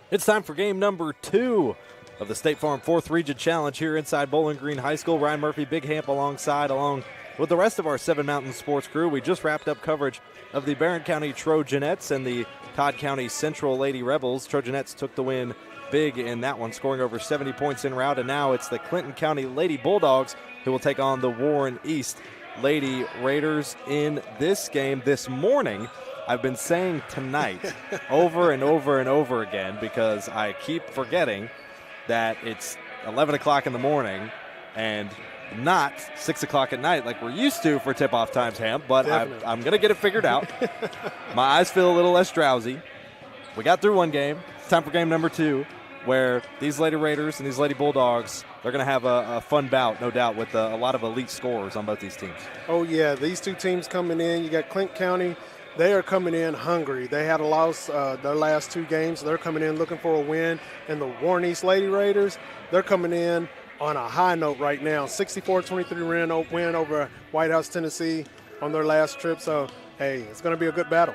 It's time for game number 2 of the State Farm 4th Region Challenge here inside Bowling Green High School. Ryan Murphy, Big Hamp along with the rest of our Seven Mountain Sports crew. We just wrapped up coverage of the Barron County Trojanettes and the Todd County Central Lady Rebels. Trojanettes took the win big in that one, scoring over 70 points en route, and now it's the Clinton County Lady Bulldogs who will take on the Warren East Lady Raiders in this game this morning. I've been saying tonight over and over and over again because I keep forgetting that it's 11 o'clock in the morning and not 6 o'clock at night like we're used to for tip-off times, Ham, but I'm going to get it figured out. My eyes feel a little less drowsy. We got through one game. It's time for game number 2, where these Lady Raiders and these Lady Bulldogs, they're going to have a fun bout, no doubt, with a lot of elite scorers on both these teams. Oh, yeah, these two teams coming in. You got Clinton County. They are coming in hungry. They had a loss their last 2 games. They're coming in looking for a win. And the Warren East Lady Raiders, they're coming in on a high note right now. 64-23 win over White House, Tennessee on their last trip. So, hey, it's going to be a good battle.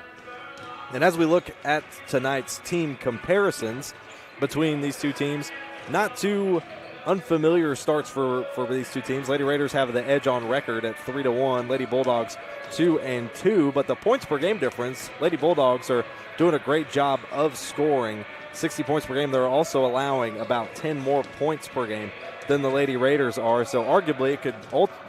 And as we look at tonight's team comparisons between these two teams, not too unfamiliar starts for these two teams. Lady Raiders have the edge on record at 3-1. Lady Bulldogs 2-2, but the points per game difference, Lady Bulldogs are doing a great job of scoring 60 points per game. They're also allowing about 10 more points per game than the Lady Raiders are. So arguably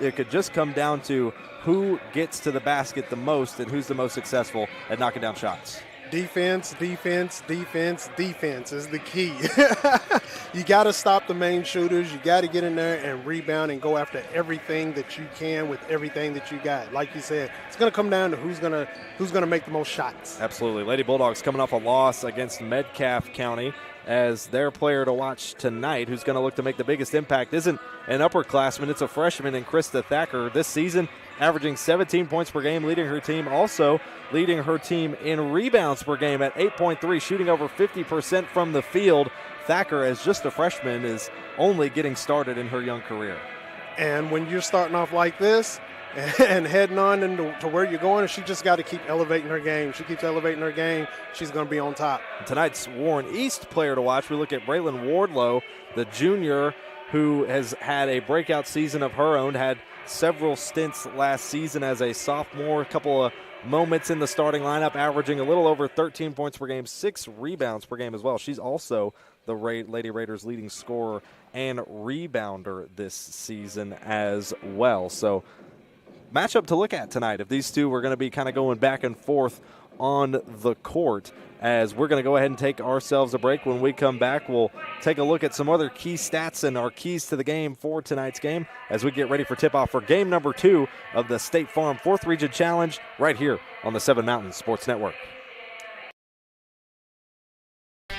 it could just come down to who gets to the basket the most and who's the most successful at knocking down shots. Defense, defense, defense, defense is the key. You got to stop the main shooters. You got to get in there and rebound and go after everything that you can with everything that you got. Like you said, it's going to come down to who's going to make the most shots. Absolutely. Lady Bulldogs coming off a loss against Metcalfe County, as their player to watch tonight, who's going to look to make the biggest impact, isn't an upperclassman. It's a freshman in Krista Thacker. This season, averaging 17 points per game, leading her team in rebounds per game at 8.3, shooting over 50% from the field. Thacker, as just a freshman, is only getting started in her young career. And when you're starting off like this and heading on into where you're going, she just got to keep elevating her game. She keeps elevating her game, she's going to be on top. Tonight's Warren East player to watch, we look at Braylon Wardlow, the junior who has had a breakout season of her own, had several stints last season as a sophomore, a couple of moments in the starting lineup, averaging a little over 13 points per game, 6 rebounds per game as well. She's also the Lady Raiders' leading scorer and rebounder this season as well. So matchup to look at tonight if these two are going to be kind of going back and forth on the court. As we're going to go ahead and take ourselves a break. When we come back, we'll take a look at some other key stats and our keys to the game for tonight's game as we get ready for tip-off for game number 2 of the State Farm 4th Region Challenge right here on the Seven Mountain Sports Network.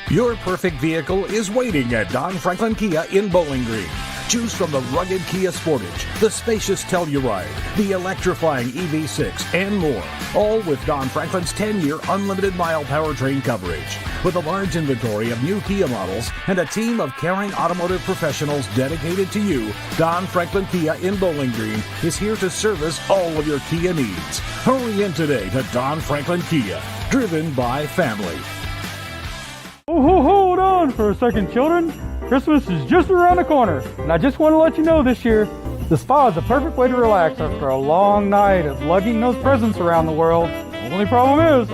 Your perfect vehicle is waiting at Don Franklin Kia in Bowling Green. Choose from the rugged Kia Sportage, the spacious Telluride, the electrifying EV6, and more. All with Don Franklin's 10-year unlimited mile powertrain coverage. With a large inventory of new Kia models and a team of caring automotive professionals dedicated to you, Don Franklin Kia in Bowling Green is here to service all of your Kia needs. Hurry in today to Don Franklin Kia, driven by family. Oh, hold on for a second, children. Christmas is just around the corner, and I just want to let you know this year, the spa is a perfect way to relax after a long night of lugging those presents around the world. Only problem is,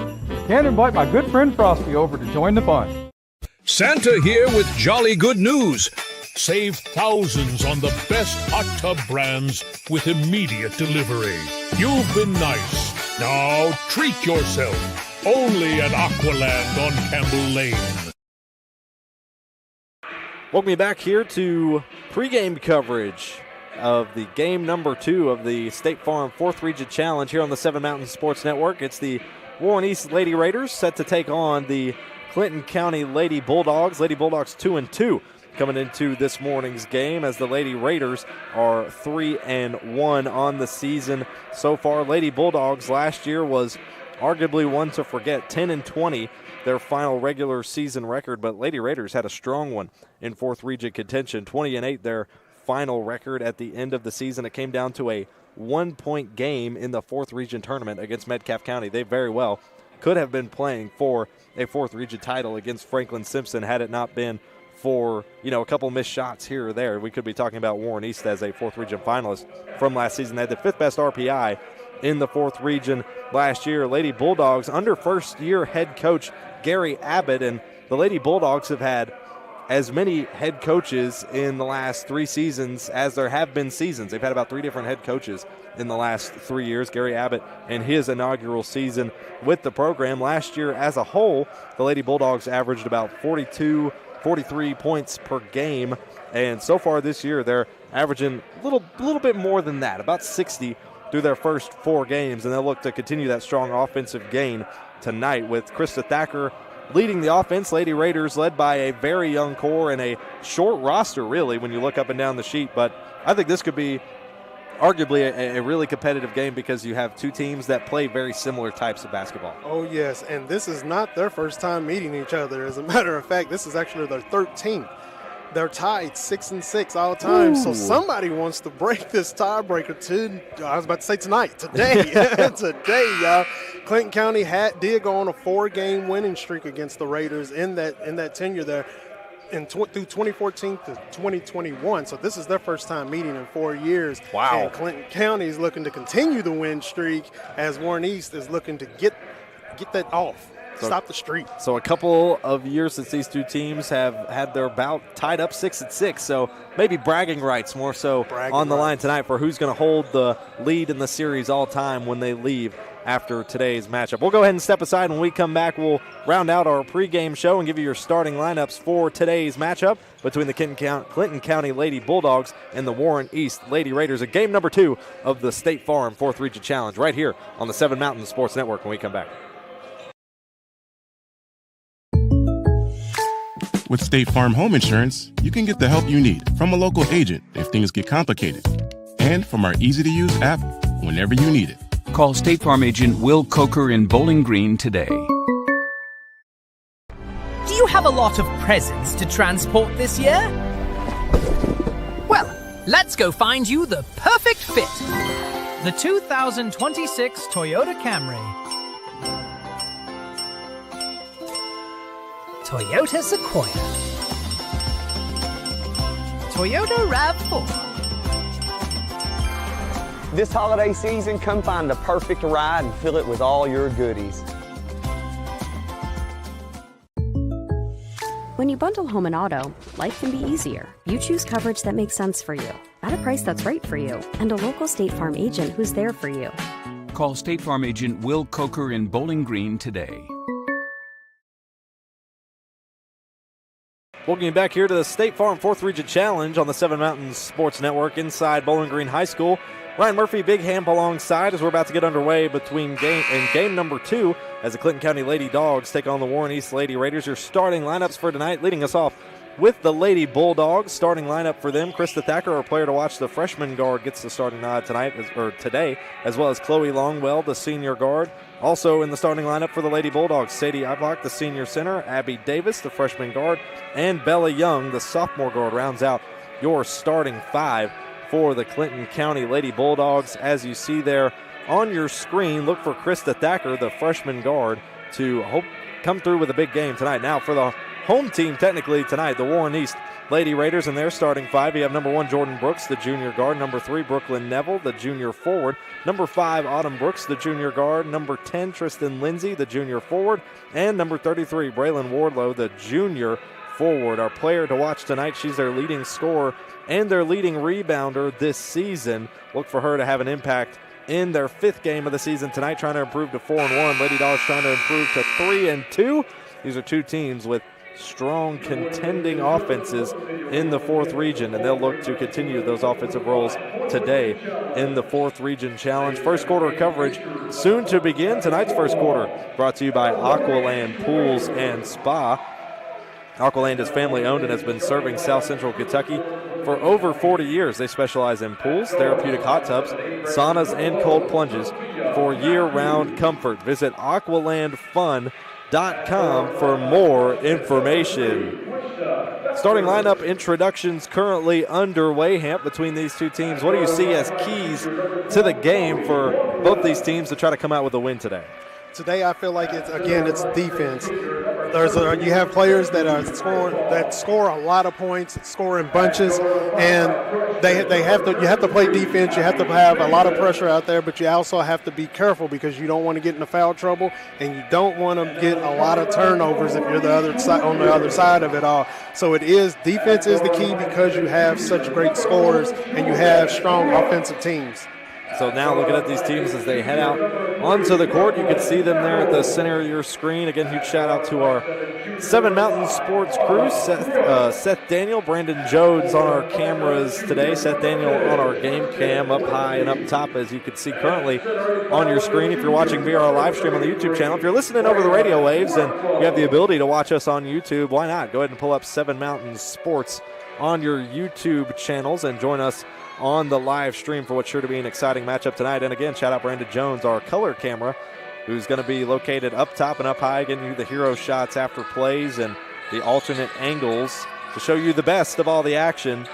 can't invite my good friend Frosty over to join the fun. Santa here with jolly good news. Save thousands on the best hot tub brands with immediate delivery. You've been nice. Now treat yourself. Only at Aqualand on Campbell Lane. Welcome back here to pregame coverage of the game number 2 of the State Farm 4th Region Challenge here on the Seven Mountain Sports Network. It's the Warren East Lady Raiders set to take on the Clinton County Lady Bulldogs. Lady Bulldogs 2-2 coming into this morning's game, as the Lady Raiders are 3-1 on the season so far. Lady Bulldogs last year was arguably one to forget, 10-20. Their final regular season record, but Lady Raiders had a strong one in 4th Region contention, 20-8 their final record at the end of the season. It came down to a 1-point game in the 4th Region tournament against Metcalfe County. They very well could have been playing for a 4th region title against Franklin Simpson had it not been for, a couple missed shots here or there. We could be talking about Warren East as a 4th region finalist from last season. They had the 5th best RPI in the 4th region last year. Lady Bulldogs under first-year head coach Gary Abbott, and the Lady Bulldogs have had as many head coaches in the last 3 seasons as there have been seasons. They've had about 3 different head coaches in the last 3 years. Gary Abbott in his inaugural season with the program. Last year as a whole, the Lady Bulldogs averaged about 43 points per game, and so far this year they're averaging a little bit more than that, about 60 through their first 4 games, and they'll look to continue that strong offensive gain tonight with Krista Thacker leading the offense. Lady Raiders led by a very young core and a short roster, really, when you look up and down the sheet. But I think this could be arguably a really competitive game because you have 2 teams that play very similar types of basketball. Oh, yes, and this is not their first time meeting each other. As a matter of fact, this is actually their 13th. They're tied 6-6 all time. So somebody wants to break this tiebreaker today. Today, y'all. Clinton County did go on a 4-game winning streak against the Raiders in that tenure there through 2014 to 2021. So this is their first time meeting in 4 years. Wow. And Clinton County is looking to continue the win streak as Warren East is looking to get that off. Stop the streak. So a couple of years since these 2 teams have had their bout tied up 6-6. So maybe bragging rights more so on the line tonight for who's going to hold the lead in the series all time when they leave after today's matchup. We'll go ahead and step aside. When we come back, we'll round out our pregame show and give you your starting lineups for today's matchup between the Clinton County Lady Bulldogs and the Warren East Lady Raiders, a game number 2 of the State Farm 4th Region Challenge right here on the 7 Mountain Sports Network when we come back. With State Farm Home Insurance, you can get the help you need from a local agent if things get complicated, and from our easy-to-use app whenever you need it. Call State Farm agent Will Coker in Bowling Green today. Do you have a lot of presents to transport this year? Well, let's go find you the perfect fit. The 2026 Toyota Camry. Toyota Sequoia, Toyota RAV4. This holiday season, come find the perfect ride and fill it with all your goodies. When you bundle home and auto, life can be easier. You choose coverage that makes sense for you, at a price that's right for you, and a local State Farm agent who's there for you. Call State Farm agent Will Coker in Bowling Green today. Welcome you back here to the State Farm 4th Region Challenge on the 7 Mountain Sports Network inside Bowling Green High School. Ryan Murphy, Big Hamp alongside as we're about to get underway between game number 2 as the Clinton County Lady Dogs take on the Warren East Lady Raiders. Your starting lineups for tonight, leading us off with the Lady Bulldogs. Starting lineup for them, Krista Thacker, our player to watch, the freshman guard, gets the starting nod today, as well as Chloe Longwell, the senior guard. Also in the starting lineup for the Lady Bulldogs, Sadie Iblock, the senior center, Abby Davis, the freshman guard, and Bella Young, the sophomore guard, rounds out your starting 5 for the Clinton County Lady Bulldogs. As you see there on your screen, look for Krista Thacker, the freshman guard, to come through with a big game tonight. Now for the home team technically tonight, the Warren East Lady Raiders in their starting 5. You have number 1, Jordan Brooks, the junior guard. Number 3, Brooklyn Neville, the junior forward. Number 5, Autumn Brooks, the junior guard. Number 10, Tristan Lindsay, the junior forward. And number 33, Braylon Wardlow, the junior forward. Our player to watch tonight, she's their leading scorer and their leading rebounder this season. Look for her to have an impact in their 5th game of the season tonight, trying to improve to 4-1. Lady Dogs trying to improve to 3-2. These are 2 teams with strong contending offenses in the 4th region, and they'll look to continue those offensive roles today in the 4th Region Challenge. First quarter coverage soon to begin. Tonight's first quarter brought to you by Aqualand Pools and Spa. Aqualand is family owned and has been serving South Central Kentucky for over 40 years. They specialize in pools, therapeutic hot tubs, saunas, and cold plunges for year-round comfort. Visit aqualandfun.com for more information. Starting lineup introductions currently underway, Hamp, between these 2 teams. What do you see as keys to the game for both these teams to try to come out with a win today? Today, I feel like it's defense. You have players that score a lot of points, score in bunches, and you have to play defense. You have to have a lot of pressure out there, but you also have to be careful because you don't want to get into foul trouble, and you don't want to get a lot of turnovers if you're on the other side of it all. So defense is the key because you have such great scorers and you have strong offensive teams. So now looking at these teams as they head out onto the court, you can see them there at the center of your screen. Again, huge shout out to our Seven Mountain Sports crew, Seth Daniel, Brandon Jones on our cameras today, Seth Daniel on our game cam up high and up top as you can see currently on your screen if you're watching via our live stream on the YouTube channel. If you're listening over the radio waves and you have the ability to watch us on YouTube, why not? Go ahead and pull up Seven Mountain Sports on your YouTube channels and join us on the live stream for what's sure to be an exciting matchup tonight. And again, shout out Brandon Jones, our color camera, who's going to be located up top and up high, getting you the hero shots after plays and the alternate angles to show you the best of all the action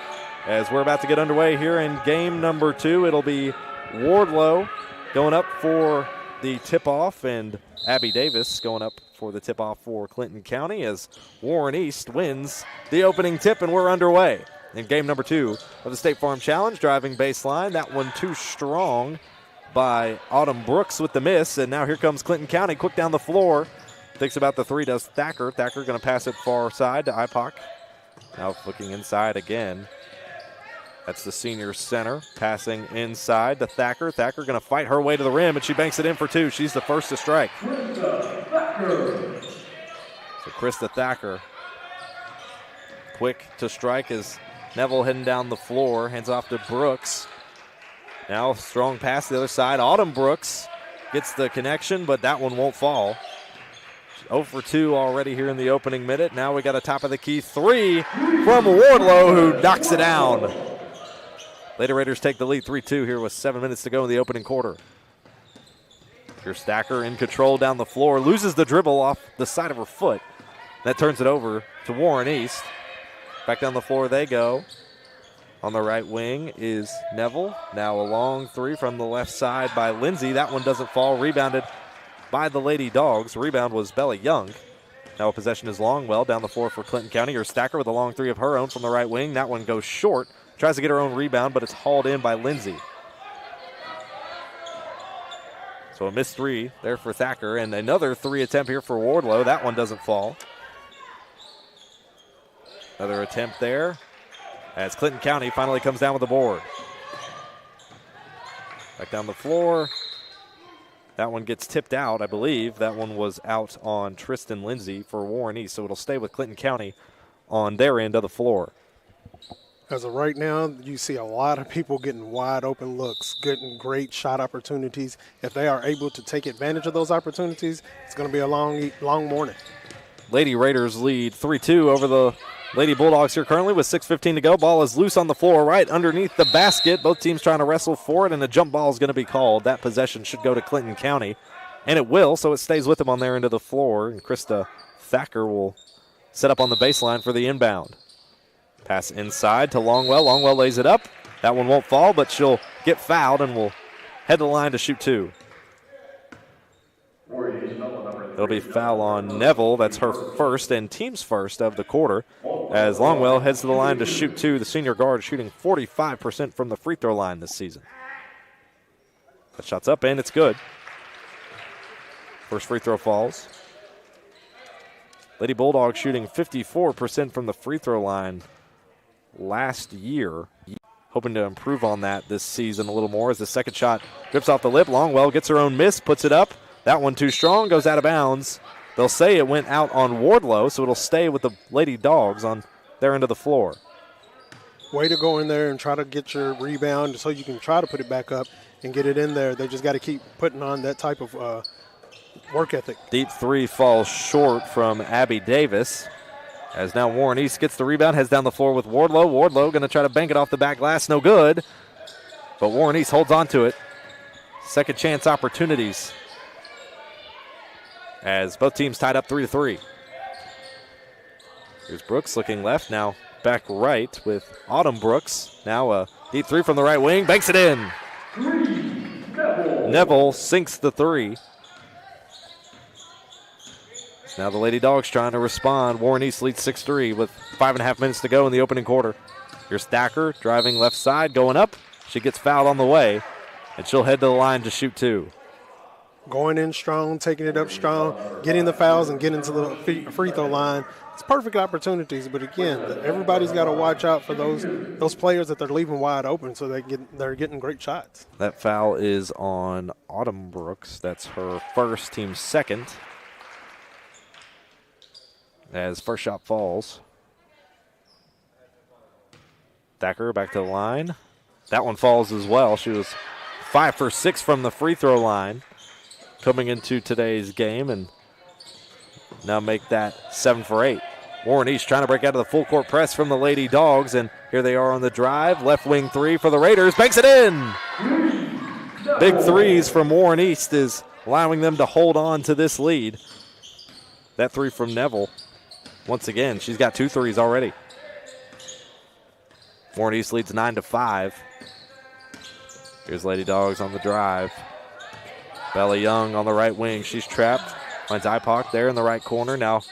as we're about to get underway here in game number 2. It'll be Wardlow going up for the tip-off and Abby Davis going up for the tip-off for Clinton County as Warren East wins the opening tip, and we're underway in game number 2 of the State Farm Challenge. Driving baseline, that one too strong by Autumn Brooks with the miss, and now here comes Clinton County quick down the floor. Thinks about the three, does Thacker. Thacker going to pass it far side to Ipoc. Now looking inside again. That's the senior center passing inside to Thacker. Thacker going to fight her way to the rim, and she banks it in for 2. She's the first to strike. So Krista Thacker quick to strike as Neville heading down the floor, hands off to Brooks. Now strong pass to the other side. Autumn Brooks gets the connection, but that one won't fall. 0 for 2 already here in the opening minute. Now we got a top of the key 3 from Wardlow, who knocks it down. Lady Raiders take the lead 3-2 here with 7 minutes to go in the opening quarter. Here's Thacker in control down the floor, loses the dribble off the side of her foot. That turns it over to Warren East. Back down the floor they go. On the right wing is Neville. Now a long 3 from the left side by Lindsay. That one doesn't fall. Rebounded by the Lady Dogs. The rebound was Bella Young. Now a possession is Longwell down the floor for Clinton County. Here's Thacker with a long 3 of her own from the right wing. That one goes short. Tries to get her own rebound, but it's hauled in by Lindsay. So a missed 3 there for Thacker, and another 3 attempt here for Wardlow. That one doesn't fall. Another attempt there as Clinton County finally comes down with the board. Back down the floor. That one gets tipped out, I believe. That one was out on Tristan Lindsay for Warren East, so it'll stay with Clinton County on their end of the floor. As of right now, you see a lot of people getting wide open looks, getting great shot opportunities. If they are able to take advantage of those opportunities, it's going to be a long morning. Lady Raiders lead 3-2 over the Lady Bulldogs here currently with 6:15 to go. Ball is loose on the floor right underneath the basket. Both teams trying to wrestle for it, and a jump ball is going to be called. That possession should go to Clinton County, and it will, so it stays with them on their end of the floor. And Krista Thacker will set up on the baseline for the inbound. Pass inside to Longwell. Longwell lays it up. That one won't fall, but she'll get fouled and will head to the line to shoot 2. It'll be foul on Neville. That's her first and team's first of the quarter as Longwell heads to the line to shoot 2. The senior guard shooting 45% from the free throw line this season. That shot's up and it's good. First free throw falls. Lady Bulldogs shooting 54% from the free throw line last year. Hoping to improve on that this season a little more as the second shot drips off the lip. Longwell gets her own miss, puts it up. That one too strong, goes out of bounds. They'll say it went out on Wardlow, so it'll stay with the Lady Dogs on their end of the floor. Way to go in there and try to get your rebound so you can try to put it back up and get it in there. They just got to keep putting on that type of work ethic. Deep 3 falls short from Abby Davis. As now Warren East gets the rebound, heads down the floor with Wardlow. Wardlow going to try to bank it off the back glass, no good. But Warren East holds on to it. Second chance opportunities as both teams tied up 3-3. Here's Brooks looking left, now back right with Autumn Brooks. Now a deep 3 from the right wing, banks it in. Neville sinks the 3. Now the Lady Dogs trying to respond. Warren East leads 6-3 with 5.5 minutes to go in the opening quarter. Here's Thacker driving left side, going up. She gets fouled on the way, and she'll head to the line to shoot 2. Going in strong, taking it up strong, getting the fouls and getting to the free throw line. It's perfect opportunities, but again, everybody's got to watch out for those players that they're leaving wide open so they're getting great shots. That foul is on Autumn Brooks. That's her first, team second. As first shot falls. Thacker back to the line. That one falls as well. She was 5 for 6 from the free throw line coming into today's game, and now make that 7 for 8. Warren East trying to break out of the full court press from the Lady Dogs, and here they are on the drive. Left wing 3 for the Raiders. Banks it in. Big threes from Warren East is allowing them to hold on to this lead. That 3 from Neville. Once again, she's got 2 threes already. Warren East leads 9-5. Here's Lady Dogs on the drive. Bella Young on the right wing. She's trapped. Finds Ipoc there in the right corner. Now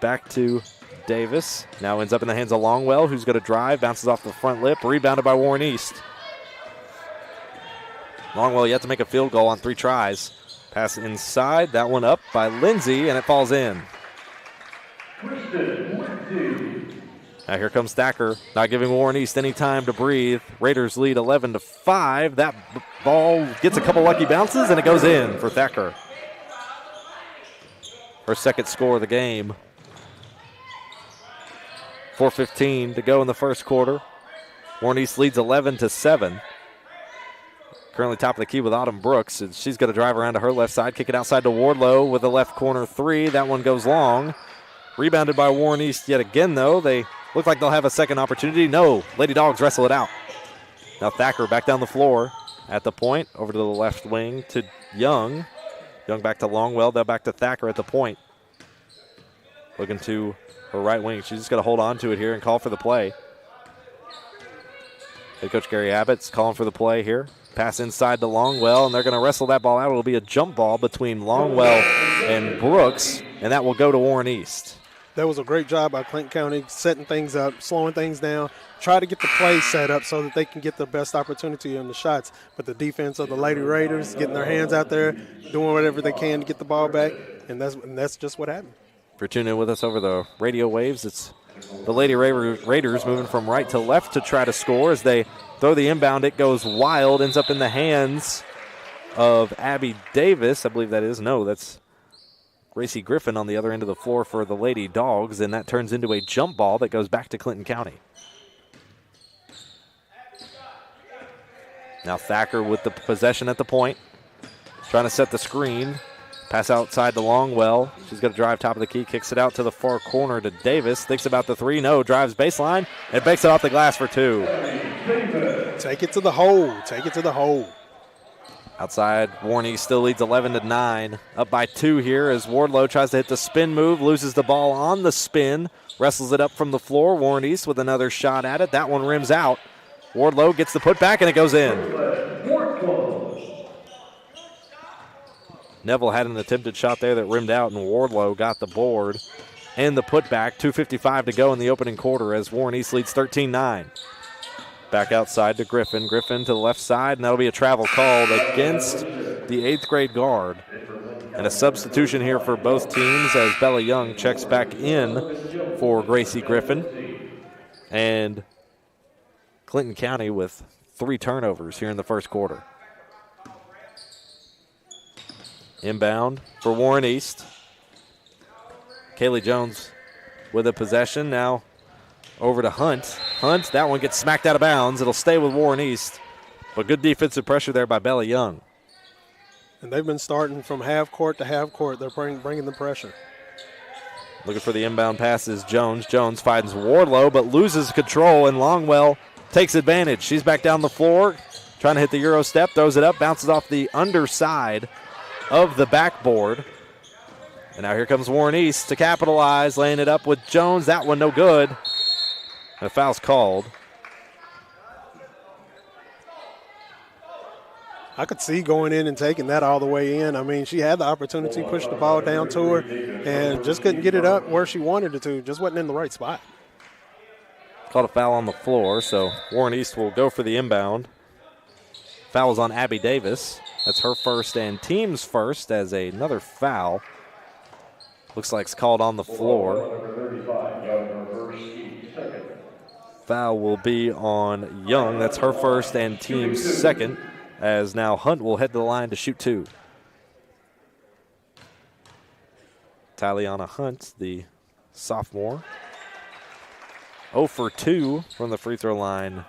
back to Davis. Now ends up in the hands of Longwell, who's going to drive. Bounces off the front lip. Rebounded by Warren East. Longwell yet to make a field goal on 3 tries. Pass inside. That one up by Lindsay, and it falls in. Now here comes Thacker, not giving Warren East any time to breathe. Raiders lead 11-5. That ball gets a couple lucky bounces, and it goes in for Thacker. Her second score of the game. 4:15 to go in the first quarter. Warren East leads 11-7. Currently top of the key with Autumn Brooks. And she's going to drive around to her left side, kick it outside to Wardlow with a left corner 3. That one goes long. Rebounded by Warren East yet again, though. They look like they'll have a second opportunity. No, Lady Dogs wrestle it out. Now Thacker back down the floor at the point. Over to the left wing to Young. Young back to Longwell. Now back to Thacker at the point. Looking to her right wing. She's just going to hold on to it here and call for the play. Head coach Gary Abbott's calling for the play here. Pass inside to Longwell, and they're going to wrestle that ball out. It'll be a jump ball between Longwell and Brooks, and that will go to Warren East. That was a great job by Clinton County, setting things up, slowing things down, try to get the play set up so that they can get the best opportunity on the shots. But the defense of the Lady Raiders getting their hands out there, doing whatever they can to get the ball back, and that's just what happened. If you're tuning in with us over the radio waves, it's the Lady Raiders moving from right to left to try to score. As they throw the inbound, it goes wild, ends up in the hands of Abby Davis. I believe that is. No, that's Gracie Griffin on the other end of the floor for the Lady Dogs, and that turns into a jump ball that goes back to Clinton County. Now Thacker with the possession at the point, trying to set the screen. Pass outside to Longwell. She's going to drive top of the key, kicks it out to the far corner to Davis. Thinks about the 3, no, drives baseline, and bakes it off the glass for 2. Take it to the hole, take it to the hole. Outside, Warren East still leads 11-9. Up by 2 here as Wardlow tries to hit the spin move, loses the ball on the spin, wrestles it up from the floor. Warren East with another shot at it. That one rims out. Wardlow gets the putback, and it goes in. Neville had an attempted shot there that rimmed out, and Wardlow got the board and the putback. 2:55 to go in the opening quarter as Warren East leads 13-9. Back outside to Griffin. Griffin to the left side, and that'll be a travel called against the 8th grade guard. And a substitution here for both teams as Bella Young checks back in for Gracie Griffin. And Clinton County with 3 turnovers here in the first quarter. Inbound for Warren East. Kaylee Jones with a possession. Now over to Hunt. Hunt, that one gets smacked out of bounds. It'll stay with Warren East. But good defensive pressure there by Bella Young. And they've been starting from half court to half court. They're bringing the pressure. Looking for the inbound pass is Jones. Jones finds Wardlow but loses control, and Longwell takes advantage. She's back down the floor, trying to hit the Euro step, throws it up, bounces off the underside of the backboard. And now here comes Warren East to capitalize, laying it up with Jones. That one no good. And a foul's called. I could see going in and taking that all the way in. I mean, she had the opportunity, pushed the ball down to her, and just couldn't get it up where she wanted it to. Just wasn't in the right spot. Called a foul on the floor, so Warren East will go for the inbound. Foul is on Abby Davis. That's her first and team's first as another foul. Looks like it's called on the floor. Foul will be on Young. That's her first and team's second, as now Hunt will head to the line to shoot two. Taliana Hunt, the sophomore, 0 for 2 from the free throw line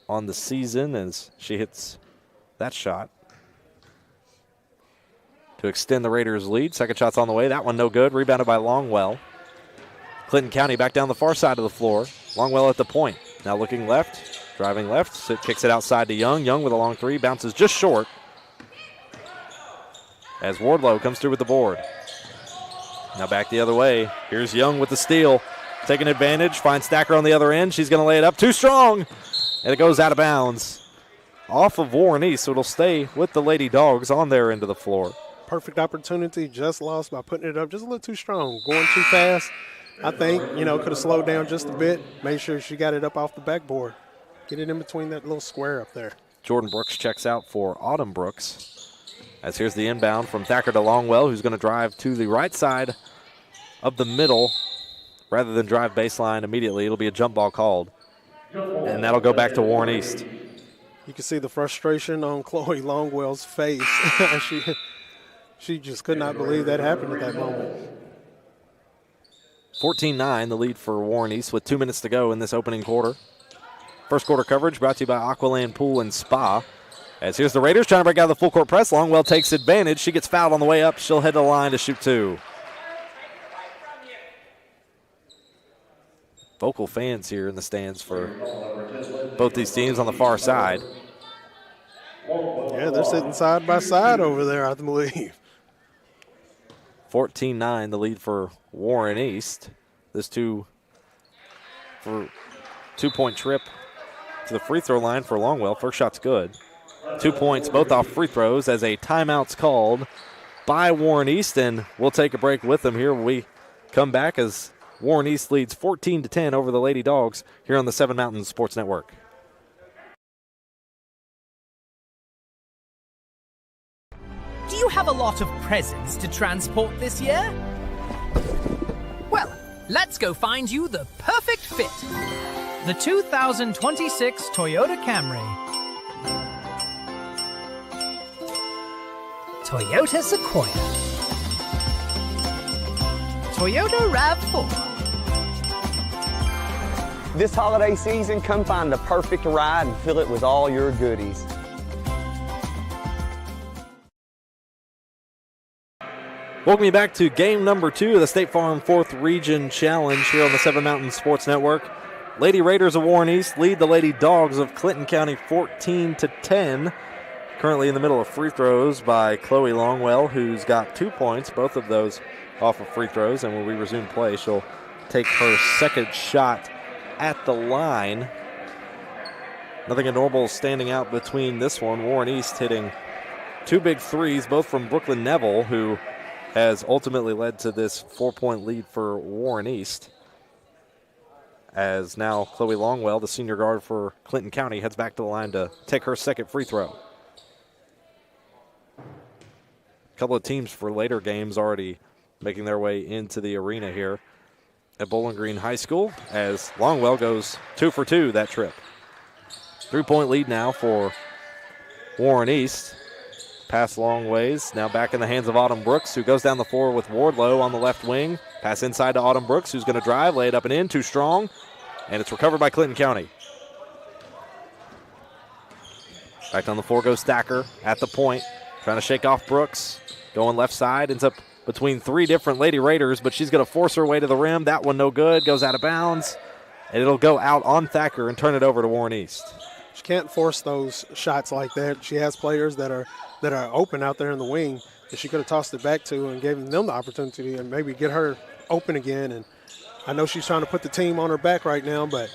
on the season as she hits that shot to extend the Raiders' lead. Second shot's on the way. That one no good. Rebounded by Longwell. Clinton County back down the far side of the floor. Longwell at the point. Now looking left, driving left. So kicks it outside to Young. Young with a long three. Bounces just short as Wardlow comes through with the board. Now back the other way. Here's Young with the steal. Taking advantage. Finds Stacker on the other end. She's going to lay it up. Too strong. And it goes out of bounds off of Warren East. So it'll stay with the Lady Dogs on their end of the floor. Perfect opportunity, just lost by putting it up just a little too strong. Going too fast, I think, could have slowed down just a bit. Made sure she got it up off the backboard. Get it in between that little square up there. Jordan Brooks checks out for Autumn Brooks. As here's the inbound from Thacker to Longwell, who's going to drive to the right side of the middle rather than drive baseline immediately. It'll be a jump ball called, and that'll go back to Warren East. You can see the frustration on Chloe Longwell's face. She just could not believe that happened at that moment. 14-9, the lead for Warren East with 2 minutes to go in this opening quarter. First quarter coverage brought to you by Aqualand Pool and Spa. As here's the Raiders trying to break out of the full court press. Longwell takes advantage. She gets fouled on the way up. She'll head to the line to shoot two. Vocal fans here in the stands for both these teams on the far side. Yeah, they're sitting side by side over there, I believe. 14-9, the lead for Warren East. This two-point trip to the free throw line for Longwell. First shot's good. 2 points, both off free throws, as a timeout's called by Warren East, and we'll take a break with them here when we come back as Warren East leads 14-10 over the Lady Dogs here on the Seven Mountains Sports Network. Do you have a lot of presents to transport this year? Well, let's go find you the perfect fit. The 2026 Toyota Camry. Toyota Sequoia. Toyota RAV4. This holiday season, come find the perfect ride and fill it with all your goodies. Welcome you back to game number 2 of the State Farm 4th Region Challenge here on the Seven Mountains Sports Network. Lady Raiders of Warren East lead the Lady Dogs of Clinton County 14-10. Currently in the middle of free throws by Chloe Longwell, who's got 2 points, both of those off of free throws. And when we resume play, she'll take her second shot at the line. Nothing abnormal standing out between this one. Warren East hitting 2 big threes, both from Brooklyn Neville, who has ultimately led to this 4-point lead for Warren East. As now Chloe Longwell, the senior guard for Clinton County, heads back to the line to take her second free throw. A couple of teams for later games already making their way into the arena here at Bowling Green High School, as Longwell goes 2 for 2 that trip. 3-point lead now for Warren East. Pass long ways, now back in the hands of Autumn Brooks, who goes down the floor with Wardlow on the left wing. Pass inside to Autumn Brooks, who's going to drive, lay it up and in, too strong, and it's recovered by Clinton County. Back on the floor goes Stacker at the point, trying to shake off Brooks. Going left side, ends up between 3 different Lady Raiders, but she's going to force her way to the rim. That one no good, goes out of bounds, and it'll go out on Thacker and turn it over to Warren East. She can't force those shots like that. She has players that are open out there in the wing that she could have tossed it back to and given them the opportunity and maybe get her open again. And I know she's trying to put the team on her back right now, but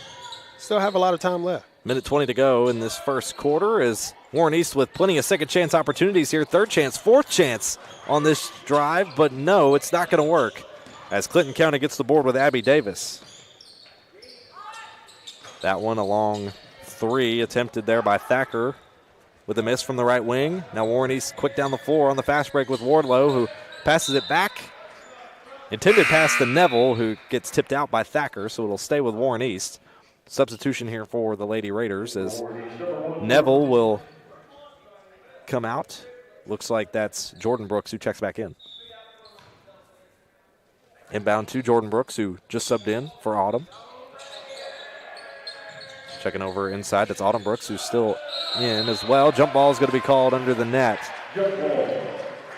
still have a lot of time left. Minute 20 to go in this first quarter as Warren East with plenty of second chance opportunities here. Third chance, fourth chance on this drive, but no, it's not going to work as Clinton County gets the board with Abby Davis. That one along 3 attempted there by Thacker with a miss from the right wing. Now Warren East quick down the floor on the fast break with Wardlow, who passes it back. Intended pass to Neville, who gets tipped out by Thacker, so it'll stay with Warren East. Substitution here for the Lady Raiders as Neville will come out. Looks like that's Jordan Brooks who checks back in. Inbound to Jordan Brooks, who just subbed in for Autumn. Checking over inside, that's Autumn Brooks, who's still in as well. Jump ball is going to be called under the net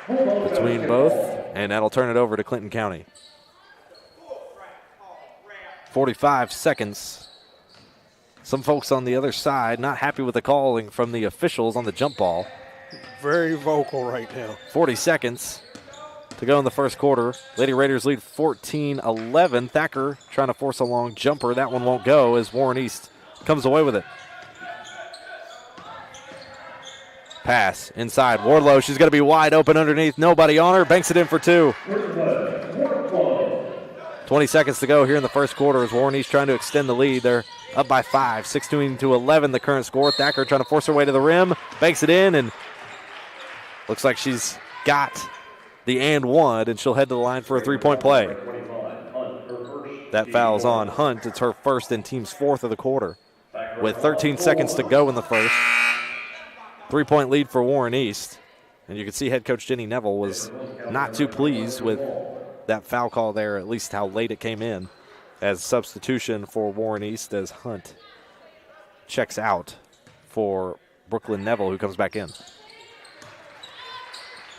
between both, and that'll turn it over to Clinton County. 45 seconds. Some folks on the other side not happy with the calling from the officials on the jump ball. Very vocal right now. 40 seconds to go in the first quarter. Lady Raiders lead 14-11. Thacker trying to force a long jumper. That one won't go as Warren East comes away with it. Pass inside. Wardlow, she's going to be wide open underneath. Nobody on her. Banks it in for 2. 20 seconds to go here in the first quarter as Warren East trying to extend the lead. They're up by 5, 16-11 the current score. Thacker trying to force her way to the rim. Banks it in, and looks like she's got the and one, and she'll head to the line for a 3-point play. That foul's on Hunt. It's her first and team's 4th of the quarter. With 13 seconds to go in the first. 3-point lead for Warren East. And you can see head coach Jenny Neville was not too pleased with that foul call there, at least how late it came in, as substitution for Warren East as Hunt checks out for Brooklyn Neville, who comes back in.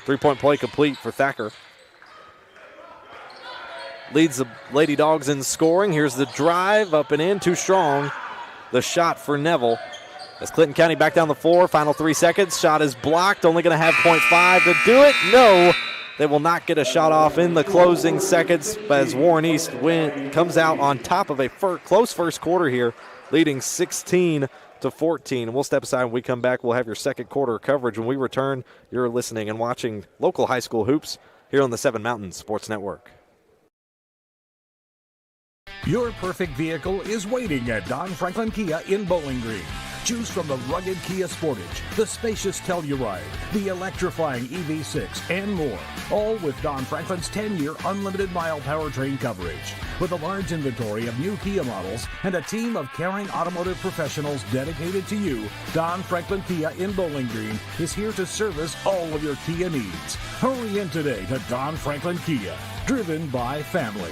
3-point play complete for Thacker. Leads the Lady Dogs in scoring. Here's the drive, up and in, too strong. The shot for Neville. As Clinton County back down the floor, final 3 seconds. Shot is blocked, only going to have 0.5 to do it. No, they will not get a shot off in the closing seconds as Warren East comes out on top of a close first quarter here, leading 16-14. And we'll step aside when we come back. We'll have your second quarter coverage. When we return, you're listening and watching local high school hoops here on the Seven Mountains Sports Network. Your perfect vehicle is waiting at Don Franklin Kia in Bowling Green. Choose from the rugged Kia Sportage, the spacious Telluride, the electrifying EV6, and more. All with Don Franklin's 10-year unlimited mile powertrain coverage. With a large inventory of new Kia models and a team of caring automotive professionals dedicated to you, Don Franklin Kia in Bowling Green is here to service all of your Kia needs. Hurry in today to Don Franklin Kia, driven by family.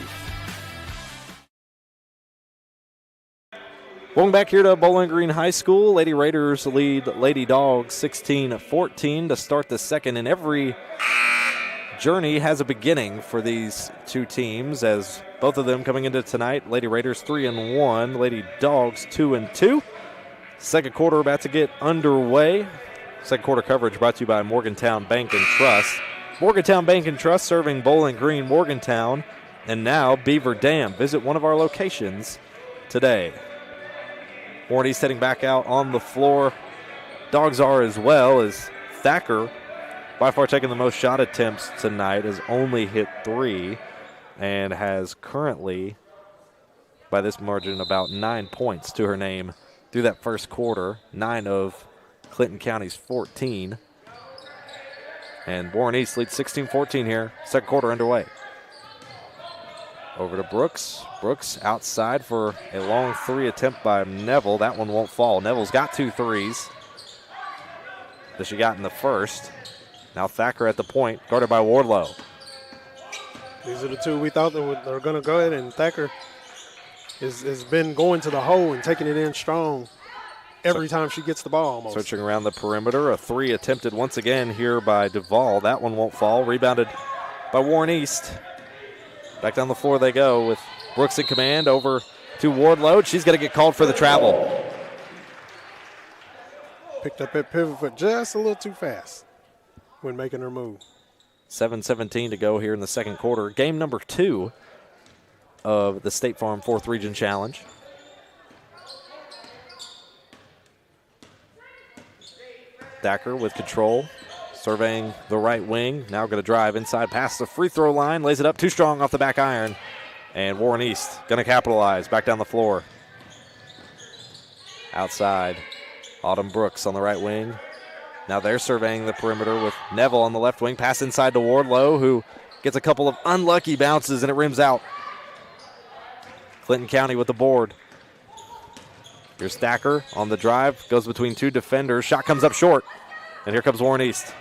Going back here to Bowling Green High School, Lady Raiders lead Lady Dogs 16-14 to start the second, and every journey has a beginning for these two teams, as both of them coming into tonight. Lady Raiders 3-1, Lady Dogs 2-2. Second quarter about to get underway. Second quarter coverage brought to you by Morgantown Bank and Trust. Morgantown Bank and Trust serving Bowling Green, Morgantown, and now Beaver Dam. Visit one of our locations today. Warren East heading back out on the floor. Dogs are as well, as Thacker, by far taking the most shot attempts tonight, has only hit 3 and has currently, by this margin, about 9 points to her name through that first quarter. 9 of Clinton County's 14. And Warren East leads 16-14 here. Second quarter underway. Over to Brooks. Brooks outside for a long 3 attempt by Neville. That one won't fall. Neville's got 2 threes that she got in the first. Now Thacker at the point, guarded by Wardlow. These are the two we thought they were going to go ahead, and Thacker has been going to the hole and taking it in strong every time she gets the ball almost. Switching around the perimeter. A 3 attempted once again here by Duvall. That one won't fall. Rebounded by Warren East. Back down the floor they go with Brooks in command over to Wardlow. She's going to get called for the travel. Picked up that pivot foot just a little too fast when making her move. 7:17 to go here in the second quarter. Game number 2 of the State Farm 4th Region Challenge. Stacker with control, surveying the right wing. Now going to drive inside past the free throw line, lays it up too strong off the back iron. And Warren East going to capitalize, back down the floor. Outside, Autumn Brooks on the right wing. Now they're surveying the perimeter with Neville on the left wing. Pass inside to Wardlow, who gets a couple of unlucky bounces, and it rims out. Clinton County with the board. Here's Stacker on the drive, goes between two defenders. Shot comes up short, and here comes Warren East.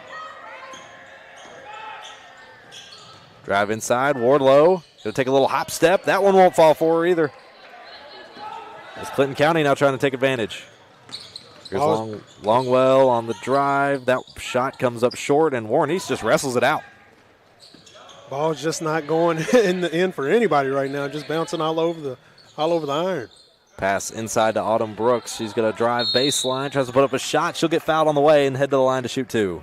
Drive inside, Wardlow going to take a little hop step. That one won't fall for her either. It's Clinton County now trying to take advantage. Here's Longwell on the drive. That shot comes up short, and Warren East just wrestles it out. Ball's just not going in for anybody right now, just bouncing all over the iron. Pass inside to Autumn Brooks. She's going to drive baseline, tries to put up a shot. She'll get fouled on the way and head to the line to shoot two.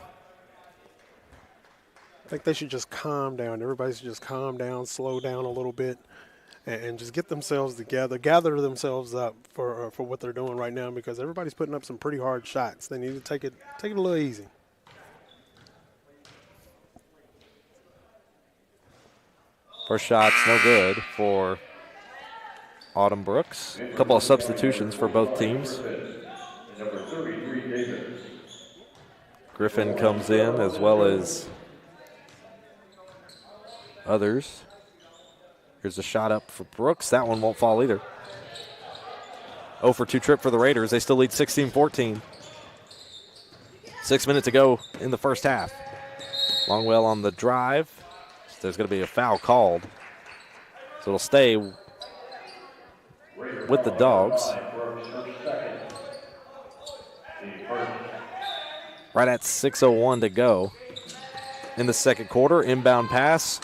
I think they should just calm down. Everybody should just calm down, slow down a little bit, and just get themselves together, gather themselves up for what they're doing right now, because everybody's putting up some pretty hard shots. They need to take it a little easy. First shot's no good for Autumn Brooks. A couple of substitutions for both teams. Griffin comes in as well as others. Here's a shot up for Brooks. That one won't fall either. 0 for 2 trip for the Raiders. They still lead 16-14. 6 minutes to go in the first half. Longwell on the drive. There's going to be a foul called. So it'll stay with the Dogs. Right at 6:01 to go in the second quarter. Inbound pass.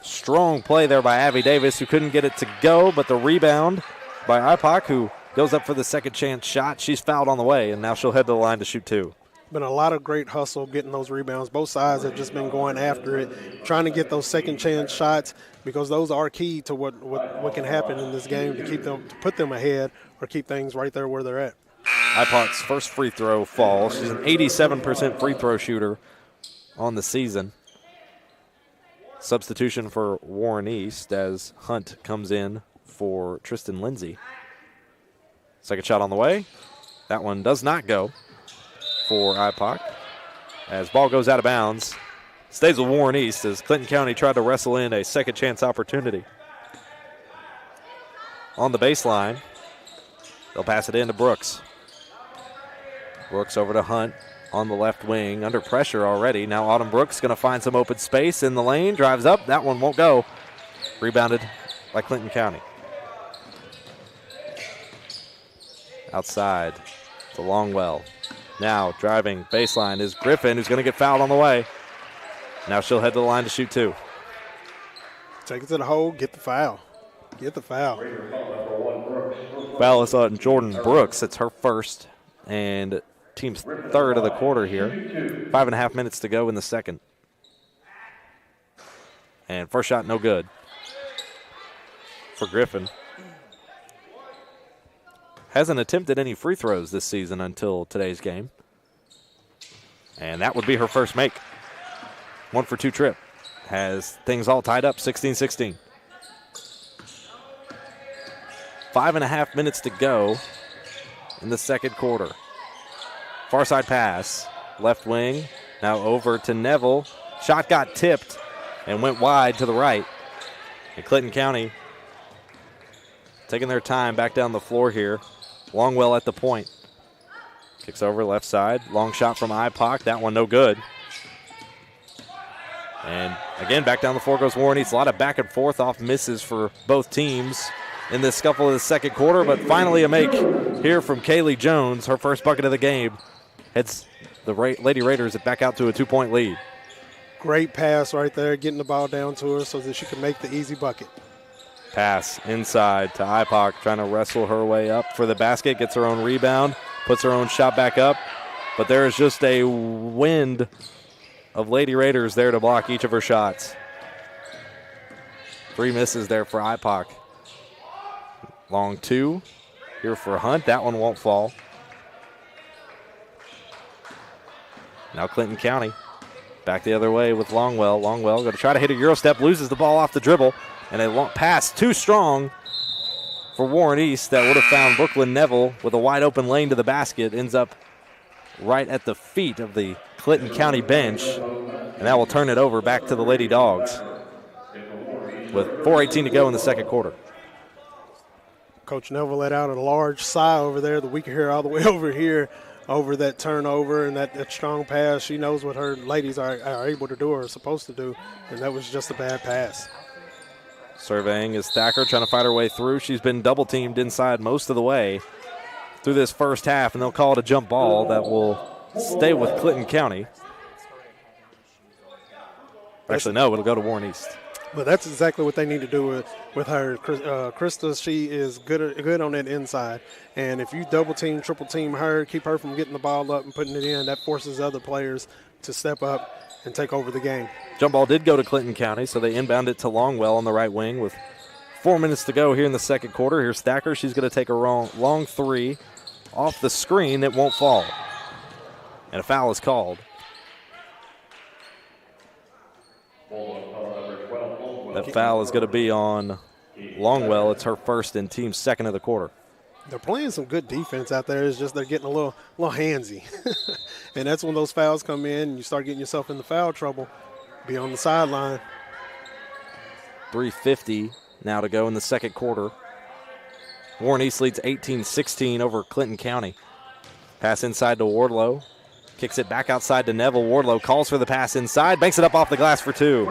Strong play there by Abby Davis, who couldn't get it to go, but the rebound by IPOC, who goes up for the second chance shot. She's fouled on the way, and now she'll head to the line to shoot two. Been a lot of great hustle getting those rebounds. Both sides have just been going after it, trying to get those second chance shots, because those are key to what can happen in this game to put them ahead or keep things right there where they're at. IPOC's first free throw falls. She's an 87% free throw shooter on the season. Substitution for Warren East as Hunt comes in for Tristan Lindsay. Second shot on the way. That one does not go for IPOC as ball goes out of bounds. Stays with Warren East as Clinton County tried to wrestle in a second chance opportunity. On the baseline, they'll pass it in to Brooks. Brooks over to Hunt on the left wing, under pressure already. Now Autumn Brooks going to find some open space in the lane, drives up. That one won't go. Rebounded by Clinton County. Outside to Longwell. Now driving baseline is Griffin, who's going to get fouled on the way. Now she'll head to the line to shoot two. Take it to the hole, get the foul. Get the foul. Foul is on Jordan Brooks. It's her first and team's third of the quarter here. 5.5 minutes to go in the second. And first shot no good for Griffin. Hasn't attempted any free throws this season until today's game. And that would be her first make. 1 for 2 trip. Has things all tied up, 16-16. 5.5 minutes to go in the second quarter. Far side pass, left wing, now over to Neville. Shot got tipped and went wide to the right. And Clinton County taking their time back down the floor here. Longwell at the point. Kicks over left side. Long shot from IPOC. That one no good. And again, back down the floor goes Warren East. A lot of back and forth off misses for both teams in this scuffle of the second quarter, but finally a make here from Kaylee Jones. Her first bucket of the game heads the Lady Raiders back out to a 2-point lead. Great pass right there, getting the ball down to her so that she can make the easy bucket. Pass inside to IPOC, trying to wrestle her way up for the basket, gets her own rebound, puts her own shot back up, but there is just a wind of Lady Raiders there to block each of her shots. 3 misses there for IPOC. Long 2 here for Hunt. That one won't fall. Now Clinton County back the other way with Longwell. Longwell going to try to hit a Euro step, loses the ball off the dribble, and a long pass too strong for Warren East that would have found Brooklyn Neville with a wide open lane to the basket. Ends up right at the feet of the Clinton County bench, and that will turn it over back to the Lady Dogs with 4:18 to go in the second quarter. Coach Neville let out a large sigh over there that we can hear all the way over here over that turnover and that strong pass. She knows what her ladies are able to do or are supposed to do, and that was just a bad pass. Surveying is Thacker trying to fight her way through. She's been double teamed inside most of the way through this first half, and they'll call it a jump ball that will stay with Clinton County. Actually, no, it'll go to Warren East. But that's exactly what they need to do with her. Krista, she is good on that inside. And if you double team, triple team her, keep her from getting the ball up and putting it in, that forces other players to step up and take over the game. Jump ball did go to Clinton County, so they inbound it to Longwell on the right wing with 4 minutes to go here in the second quarter. Here's Thacker. She's going to take a long three off the screen that won't fall. And a foul is called. That foul is going to be on Longwell. It's her first and team's second of the quarter. They're playing some good defense out there. It's just they're getting a little handsy. And that's when those fouls come in and you start getting yourself into foul trouble. Be on the sideline. 3:50 now to go in the second quarter. Warren East leads 18-16 over Clinton County. Pass inside to Wardlow. Kicks it back outside to Neville. Wardlow calls for the pass inside. Banks it up off the glass for two.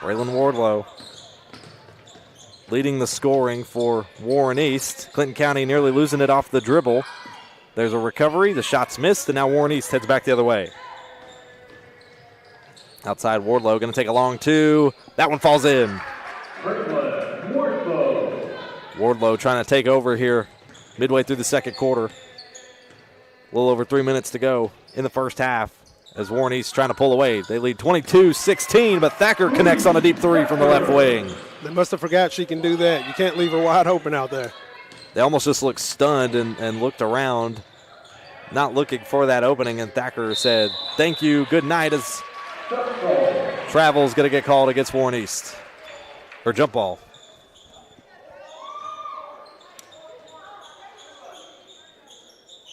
Braylon Wardlow leading the scoring for Warren East. Clinton County nearly losing it off the dribble. There's a recovery. The shot's missed, and now Warren East heads back the other way. Outside Wardlow going to take a long two. That one falls in. Wardlow trying to take over here midway through the second quarter. A little over 3 minutes to go in the first half as Warren East trying to pull away. They lead 22-16, but Thacker connects on a deep three from the left wing. They must have forgot she can do that. You can't leave her wide open out there. They almost just looked stunned and looked around, not looking for that opening, and Thacker said, thank you, good night, as travel's going to get called against Warren East. Or jump ball.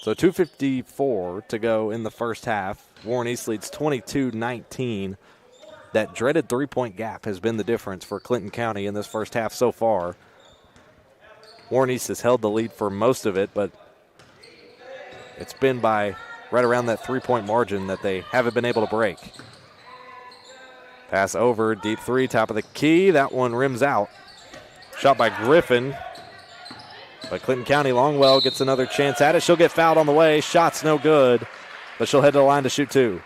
So 2:54 to go in the first half. Warren East leads 22-19. That dreaded three-point gap has been the difference for Clinton County in this first half so far. Warren East has held the lead for most of it, but it's been by right around that three-point margin that they haven't been able to break. Pass over, deep three, top of the key. That one rims out. Shot by Griffin. But Clinton County, Longwell gets another chance at it. She'll get fouled on the way. Shot's no good, but she'll head to the line to shoot two.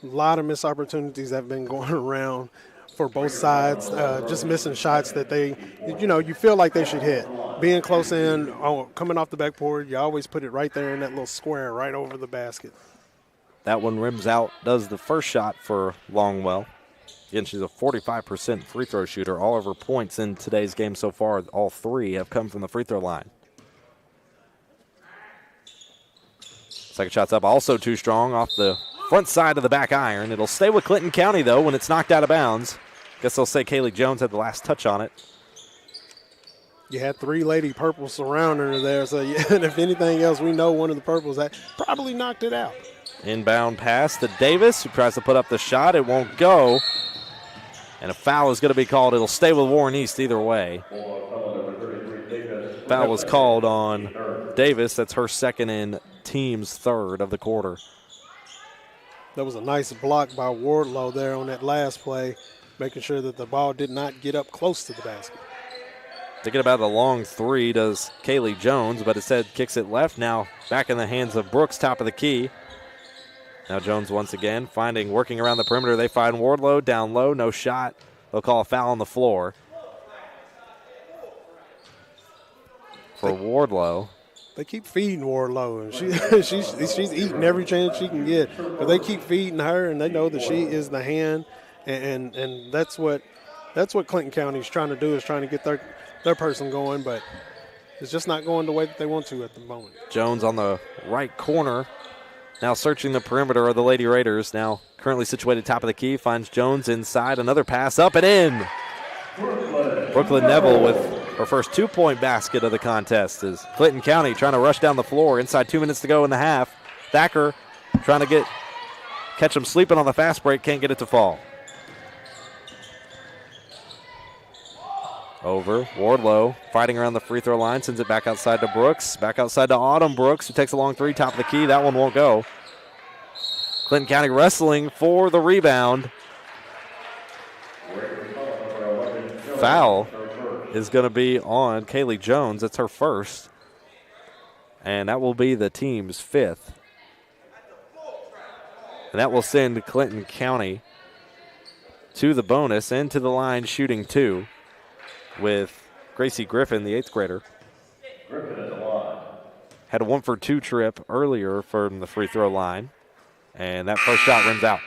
A lot of missed opportunities have been going around for both sides. Just missing shots that they, you feel like they should hit. Being close in, coming off the backboard, you always put it right there in that little square right over the basket. That one rims out, does the first shot for Longwell. Again, she's a 45% free throw shooter. All of her points in today's game so far, all three have come from the free throw line. Second shot's up, also too strong off the front side of the back iron. It'll stay with Clinton County, though, when it's knocked out of bounds. Guess they'll say Kaylee Jones had the last touch on it. You had three Lady Purples surrounding her there, so and if anything else, we know one of the Purples that probably knocked it out. Inbound pass to Davis, who tries to put up the shot. It won't go. And a foul is going to be called. It'll stay with Warren East either way. Foul was called on Davis. That's her second and team's third of the quarter. That was a nice block by Wardlow there on that last play, making sure that the ball did not get up close to the basket. Thinking about the long three does Kaylee Jones, but instead kicks it left. Now back in the hands of Brooks, top of the key. Now Jones once again working around the perimeter. They find Wardlow down low, no shot. They'll call a foul on the floor for Wardlow. They keep feeding Wardlow, and she's eating every chance she can get. But they keep feeding her, and they know that she is the hand, and that's what Clinton County is trying to do, is trying to get their person going. But it's just not going the way that they want to at the moment. Jones on the right corner, now searching the perimeter of the Lady Raiders. Now currently situated top of the key, finds Jones inside. Another pass up and in. Brooklyn Neville with her first 2-point basket of the contest as Clinton County trying to rush down the floor. Inside 2 minutes to go in the half. Thacker trying to catch them sleeping on the fast break, can't get it to fall. Over, Wardlow fighting around the free throw line, sends it back outside to Brooks, back outside to Autumn Brooks, who takes a long three, top of the key. That one won't go. Clinton County wrestling for the rebound. Foul is going to be on Kaylee Jones. That's her first. And that will be the team's fifth. And that will send Clinton County to the bonus and to the line shooting 2 with Gracie Griffin, the 8th grader. Had a 1-for-2 trip earlier from the free throw line. And that first shot rims out.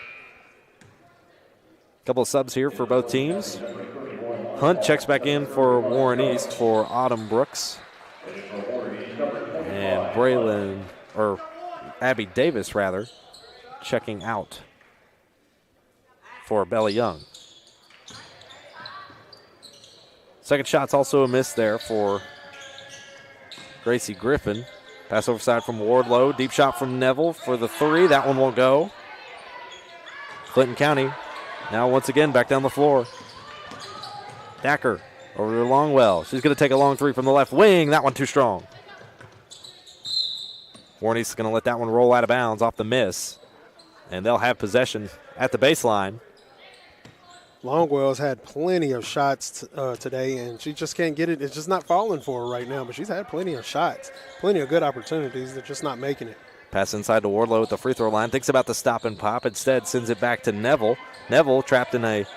Couple of subs here for both teams. Hunt checks back in for Warren East for Autumn Brooks. And Abby Davis, checking out for Bella Young. Second shot's also a miss there for Gracie Griffin. Pass over side from Wardlow. Deep shot from Neville for the 3. That one won't go. Clinton County now once again back down the floor. Thacker over to Longwell. She's going to take a long 3 from the left wing. That one too strong. Warney's going to let that one roll out of bounds off the miss. And they'll have possession at the baseline. Longwell's had plenty of shots today, and she just can't get it. It's just not falling for her right now, but she's had plenty of shots, plenty of good opportunities. They're just not making it. Pass inside to Wardlow at the free throw line. Thinks about the stop and pop. Instead, sends it back to Neville. Neville trapped in a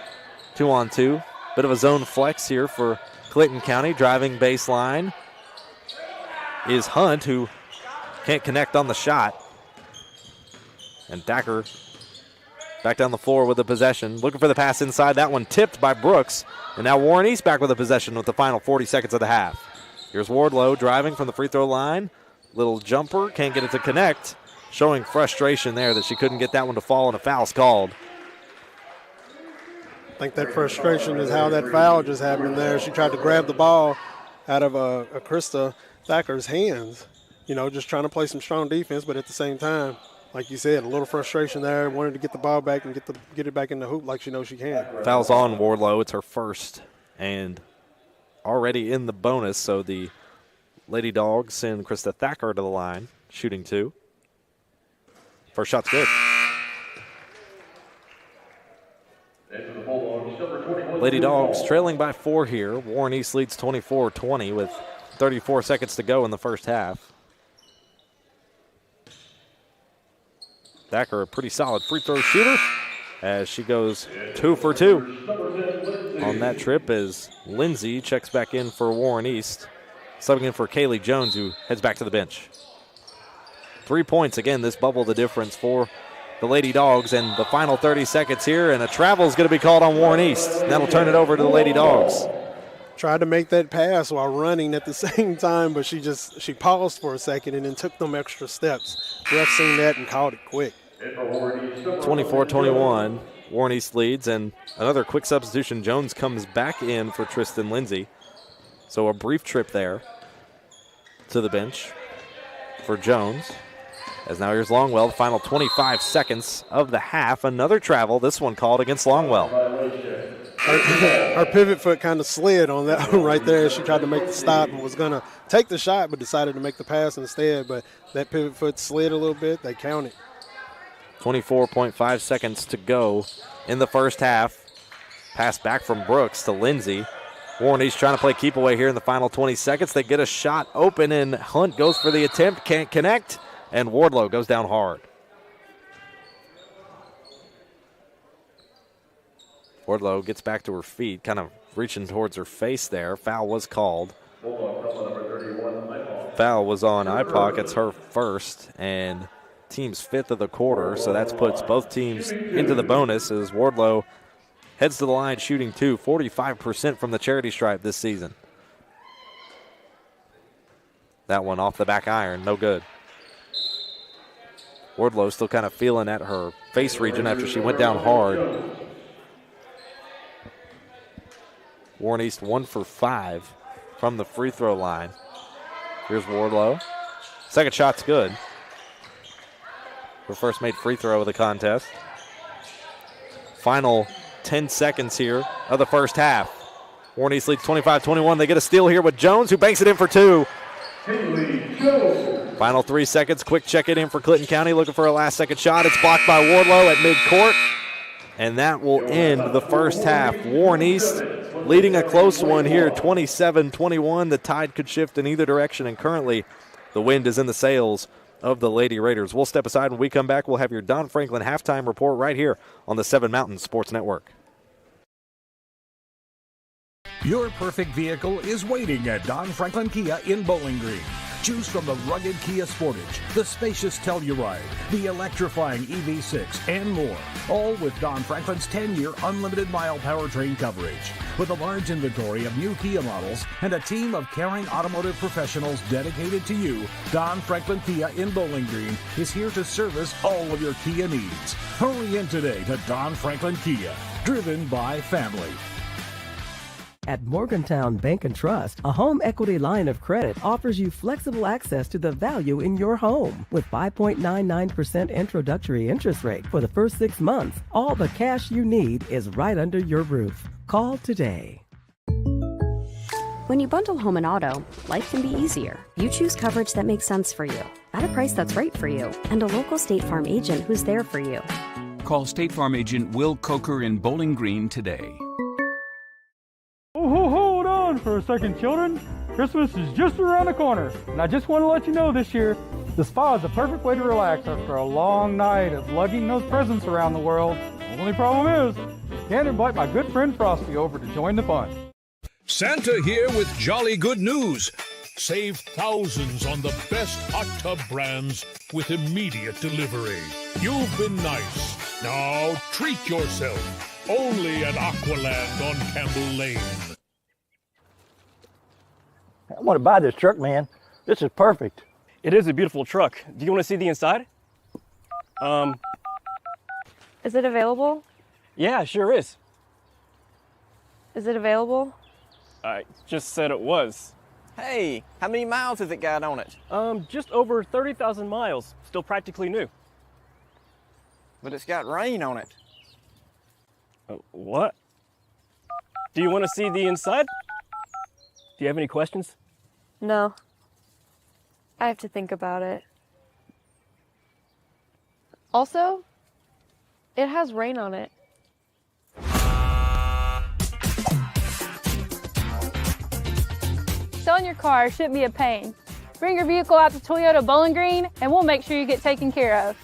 2-on-2. Bit of a zone flex here for Clinton County. Driving baseline is Hunt, who can't connect on the shot. And Thacker back down the floor with the possession. Looking for the pass inside. That one tipped by Brooks. And now Warren East back with the possession with the final 40 seconds of the half. Here's Wardlow driving from the free throw line. Little jumper. Can't get it to connect. Showing frustration there that she couldn't get that one to fall and a foul's called. I think that frustration is how that foul just happened there. She tried to grab the ball out of Krista Thacker's hands. You know, just trying to play some strong defense, but at the same time, like you said, a little frustration there. Wanted to get the ball back and get it back in the hoop like she knows she can. Foul's on Wardlow. It's her first and already in the bonus. So the Lady Dogs send Krista Thacker to the line, shooting 2. First shot's good. Lady Dogs trailing by 4 here. Warren East leads 24-20 with 34 seconds to go in the first half. Thacker, a pretty solid free throw shooter as she goes 2 for 2 on that trip as Lindsay checks back in for Warren East, subbing in for Kaylee Jones, who heads back to the bench. 3 points. Again, this bubble the difference for the Lady Dogs, and the final 30 seconds here, and a travel is going to be called on Warren East. That'll turn it over to the Lady Dogs. Tried to make that pass while running at the same time, but she paused for a second and then took them extra steps. Ref seen that and called it quick. 24-21, Warren East leads, and another quick substitution. Jones comes back in for Tristan Lindsay. So a brief trip there to the bench for Jones. As now here's Longwell, the final 25 seconds of the half. Another travel, this one called against Longwell. Her pivot foot kind of slid on that one right there. She tried to make the stop and was going to take the shot, but decided to make the pass instead. But that pivot foot slid a little bit. They counted. 24.5 seconds to go in the first half. Pass back from Brooks to Lindsay. Warren East trying to play keep away here in the final 20 seconds. They get a shot open, and Hunt goes for the attempt, can't connect, and Wardlow goes down hard. Wardlow gets back to her feet, kind of reaching towards her face there. Foul was called. Foul was on Ipock. It's her first and team's 5th of the quarter, so that puts both teams into the bonus as Wardlow heads to the line shooting 2, 45% from the charity stripe this season. That one off the back iron, no good. Wardlow still kind of feeling at her face region after she went down hard. Warren East 1 for 5 from the free throw line. Here's Wardlow. Second shot's good. Her first made free throw of the contest. Final 10 seconds here of the first half. Warren East leads 25-21. They get a steal here with Jones, who banks it in for 2. Final 3 seconds. Quick check it in for Clinton County, looking for a last-second shot. It's blocked by Wardlow at midcourt. And that will end the first half. Warren East leading a close one here, 27-21. The tide could shift in either direction, and currently the wind is in the sails of the Lady Raiders. We'll step aside. When we come back, we'll have your Don Franklin halftime report right here on the 7 Mountain Sports Network. Your perfect vehicle is waiting at Don Franklin Kia in Bowling Green. Choose from the rugged Kia Sportage, the spacious Telluride, the electrifying EV6, and more. All with Don Franklin's 10-year unlimited mile powertrain coverage. With a large inventory of new Kia models and a team of caring automotive professionals dedicated to you, Don Franklin Kia in Bowling Green is here to service all of your Kia needs. Hurry in today to Don Franklin Kia, driven by family. At Morgantown Bank and Trust, a home equity line of credit offers you flexible access to the value in your home. With 5.99% introductory interest rate for the first 6 months, all the cash you need is right under your roof. Call today. When you bundle home and auto, life can be easier. You choose coverage that makes sense for you, at a price that's right for you, and a local State Farm agent who's there for you. Call State Farm agent Will Coker in Bowling Green today. Hold on for a second, children. Christmas is just around the corner, and I just want to let you know this year, the spa is the perfect way to relax after a long night of lugging those presents around the world. The only problem is, I can't invite my good friend Frosty over to join the fun. Santa here with jolly good news. Save thousands on the best hot tub brands with immediate delivery. You've been nice. Now treat yourself. Only at Aqualand on Campbell Lane. I want to buy this truck, man. This is perfect. It is a beautiful truck. Do you want to see the inside? Is it available? Yeah, sure is. Is it available? I just said it was. Hey, how many miles has it got on it? Just over 30,000 miles. Still practically new. But it's got rain on it. What? Do you want to see the inside? Do you have any questions? No. I have to think about it. Also, it has rain on it. Selling your car shouldn't be a pain. Bring your vehicle out to Toyota Bowling Green and we'll make sure you get taken care of.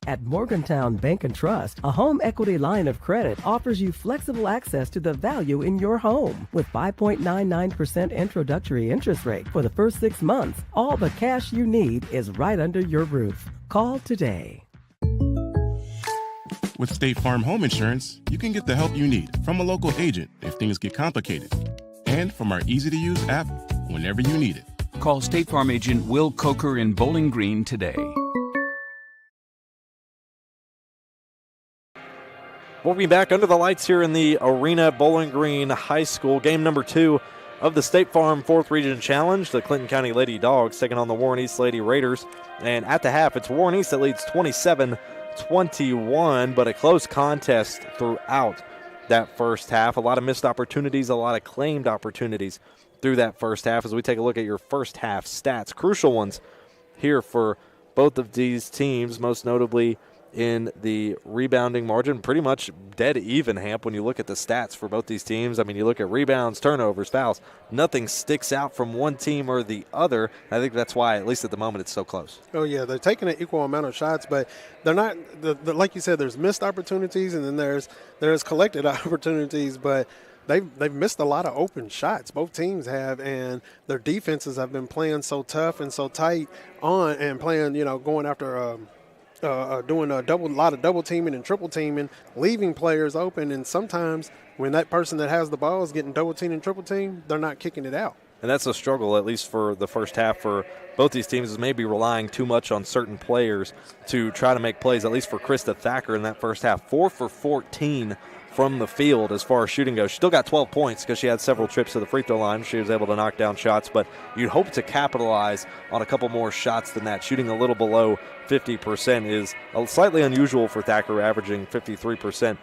At Morgantown Bank and Trust, a home equity line of credit offers you flexible access to the value in your home. With 5.99% introductory interest rate for the first 6 months, all the cash you need is right under your roof. Call today. With State Farm Home Insurance, you can get the help you need from a local agent if things get complicated, and from our easy-to-use app whenever you need it. Call State Farm agent Will Coker in Bowling Green today. We'll be back under the lights here in the arena, Bowling Green High School. Game number 2 of the State Farm 4th Region Challenge. The Clinton County Lady Dogs taking on the Warren East Lady Raiders. And at the half, it's Warren East that leads 27-21, but a close contest throughout that first half. A lot of missed opportunities, a lot of claimed opportunities through that first half as we take a look at your first half stats. Crucial ones here for both of these teams, most notably in the rebounding margin. Pretty much dead even, Hamp, when you look at the stats for both these teams. I mean, you look at rebounds, turnovers, fouls. Nothing sticks out from one team or the other. I think that's why, at least at the moment, it's so close. Oh, yeah, they're taking an equal amount of shots, but they're not like you said, there's missed opportunities and then there's collected opportunities, but they've missed a lot of open shots. Both teams have, and their defenses have been playing so tough and so tight on and playing, going after doing a lot of double teaming and triple teaming, leaving players open. And sometimes when that person that has the ball is getting double teamed and triple teamed, they're not kicking it out. And that's a struggle, at least for the first half, for both these teams, is maybe relying too much on certain players to try to make plays, at least for Krista Thacker in that first half. 4 for 14 from the field as far as shooting goes. She still got 12 points because she had several trips to the free throw line. She was able to knock down shots, but you'd hope to capitalize on a couple more shots than that. Shooting a little below 50% is slightly unusual for Thacker, averaging 53%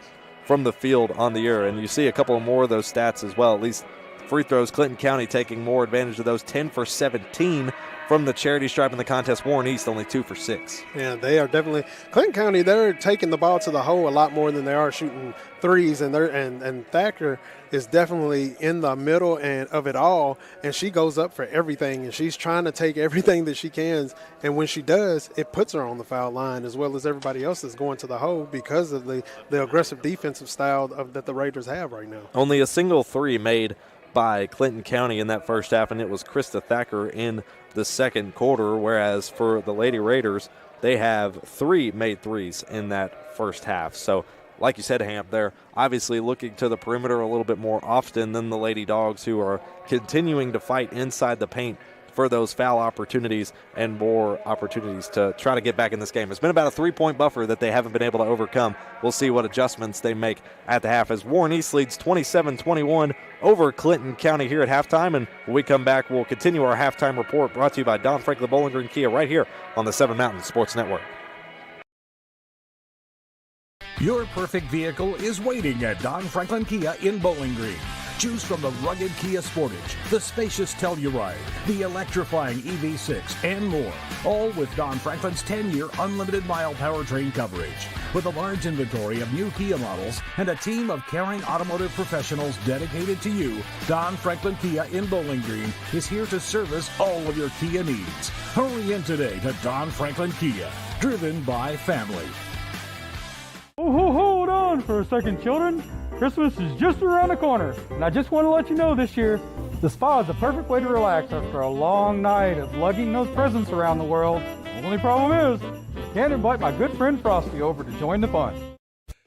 from the field on the year. And you see a couple more of those stats as well, at least free throws. Clinton County taking more advantage of those, 10 for 17 from the charity stripe in the contest. Warren East only 2 for 6. Yeah, they are definitely – Clinton County, they're taking the ball to the hole a lot more than they are shooting threes, and Thacker is definitely in the middle and of it all, and she goes up for everything, and she's trying to take everything that she can, and when she does, it puts her on the foul line as well as everybody else is going to the hole because of the aggressive defensive style that the Raiders have right now. Only a single three made by Clinton County in that first half, and it was Krista Thacker in the second quarter, whereas for the Lady Raiders, they have 3 made threes in that first half. So, like you said, Hamp, they're obviously looking to the perimeter a little bit more often than the Lady Dogs, who are continuing to fight inside the paint for those foul opportunities and more opportunities to try to get back in this game. It's been about a 3-point buffer that they haven't been able to overcome. We'll see what adjustments they make at the half as Warren East leads 27-21 over Clinton County here at halftime. And when we come back, we'll continue our halftime report brought to you by Don Franklin Bowling Green Kia right here on the 7 Mountain Sports Network. Your perfect vehicle is waiting at Don Franklin Kia in Bowling Green. Choose from the rugged Kia Sportage, the spacious Telluride, the electrifying EV6, and more. All with Don Franklin's 10-year unlimited mile powertrain coverage. With a large inventory of new Kia models and a team of caring automotive professionals dedicated to you, Don Franklin Kia in Bowling Green is here to service all of your Kia needs. Hurry in today to Don Franklin Kia, driven by family. Oh, hold on for a second, children. Christmas is just around the corner, and I just want to let you know this year, the spa is the perfect way to relax after a long night of lugging those presents around the world. Only problem is, can't invite my good friend Frosty over to join the fun.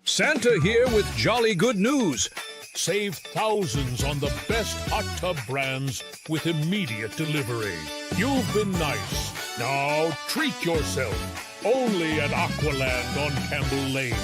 Santa here with jolly good news. Save thousands on the best hot tub brands with immediate delivery. You've been nice. Now treat yourself. Only at Aqualand on Campbell Lane.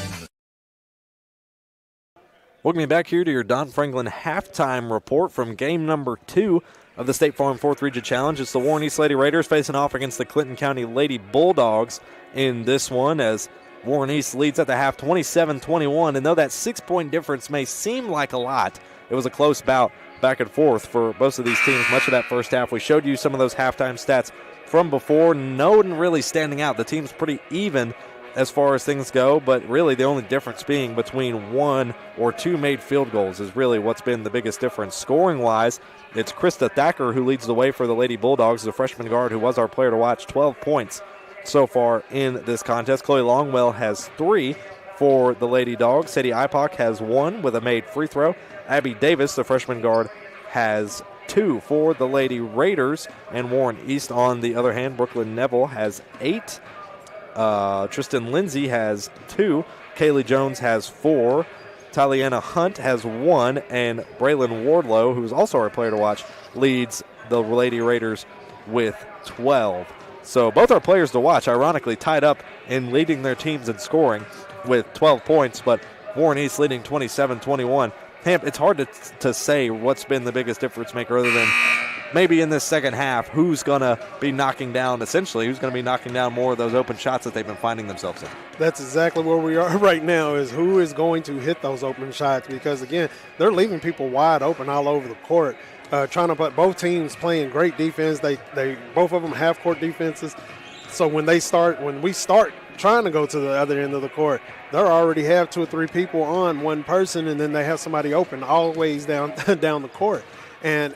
Welcome you back here to your Don Franklin halftime report from game number 2 of the State Farm 4th Region Challenge. It's the Warren East Lady Raiders facing off against the Clinton County Lady Bulldogs in this one, as Warren East leads at the half 27-21. And though that 6-point difference may seem like a lot, it was a close bout back and forth for both of these teams much of that first half. We showed you some of those halftime stats from before. No one really standing out. The team's pretty even as far as things go, but really the only difference being between 1 or 2 made field goals is really what's been the biggest difference. Scoring-wise, it's Krista Thacker who leads the way for the Lady Bulldogs, the freshman guard who was our player to watch, 12 points so far in this contest. Chloe Longwell has 3 for the Lady Dogs. Sadie Ipock has 1 with a made free throw. Abby Davis, the freshman guard, has 2 for the Lady Raiders. And Warren East, on the other hand, Brooklyn Neville has 8. Tristan Lindsay has 2. Kaylee Jones has 4. Taliana Hunt has 1. And Braylon Wardlow, who's also our player to watch, leads the Lady Raiders with 12. So both our players to watch, ironically, tied up in leading their teams in scoring with 12 points, but Warren East leading 27-21. Hamp, it's hard to say what's been the biggest difference maker other than maybe in this second half, who's going to be knocking down more of those open shots that they've been finding themselves in. That's exactly where we are right now, is who is going to hit those open shots, because, again, they're leaving people wide open all over the court, trying to put both teams playing great defense. They both of them have court defenses. So when we start trying to go to the other end of the court, they already have 2 or 3 people on one person, and then they have somebody open always down the court. And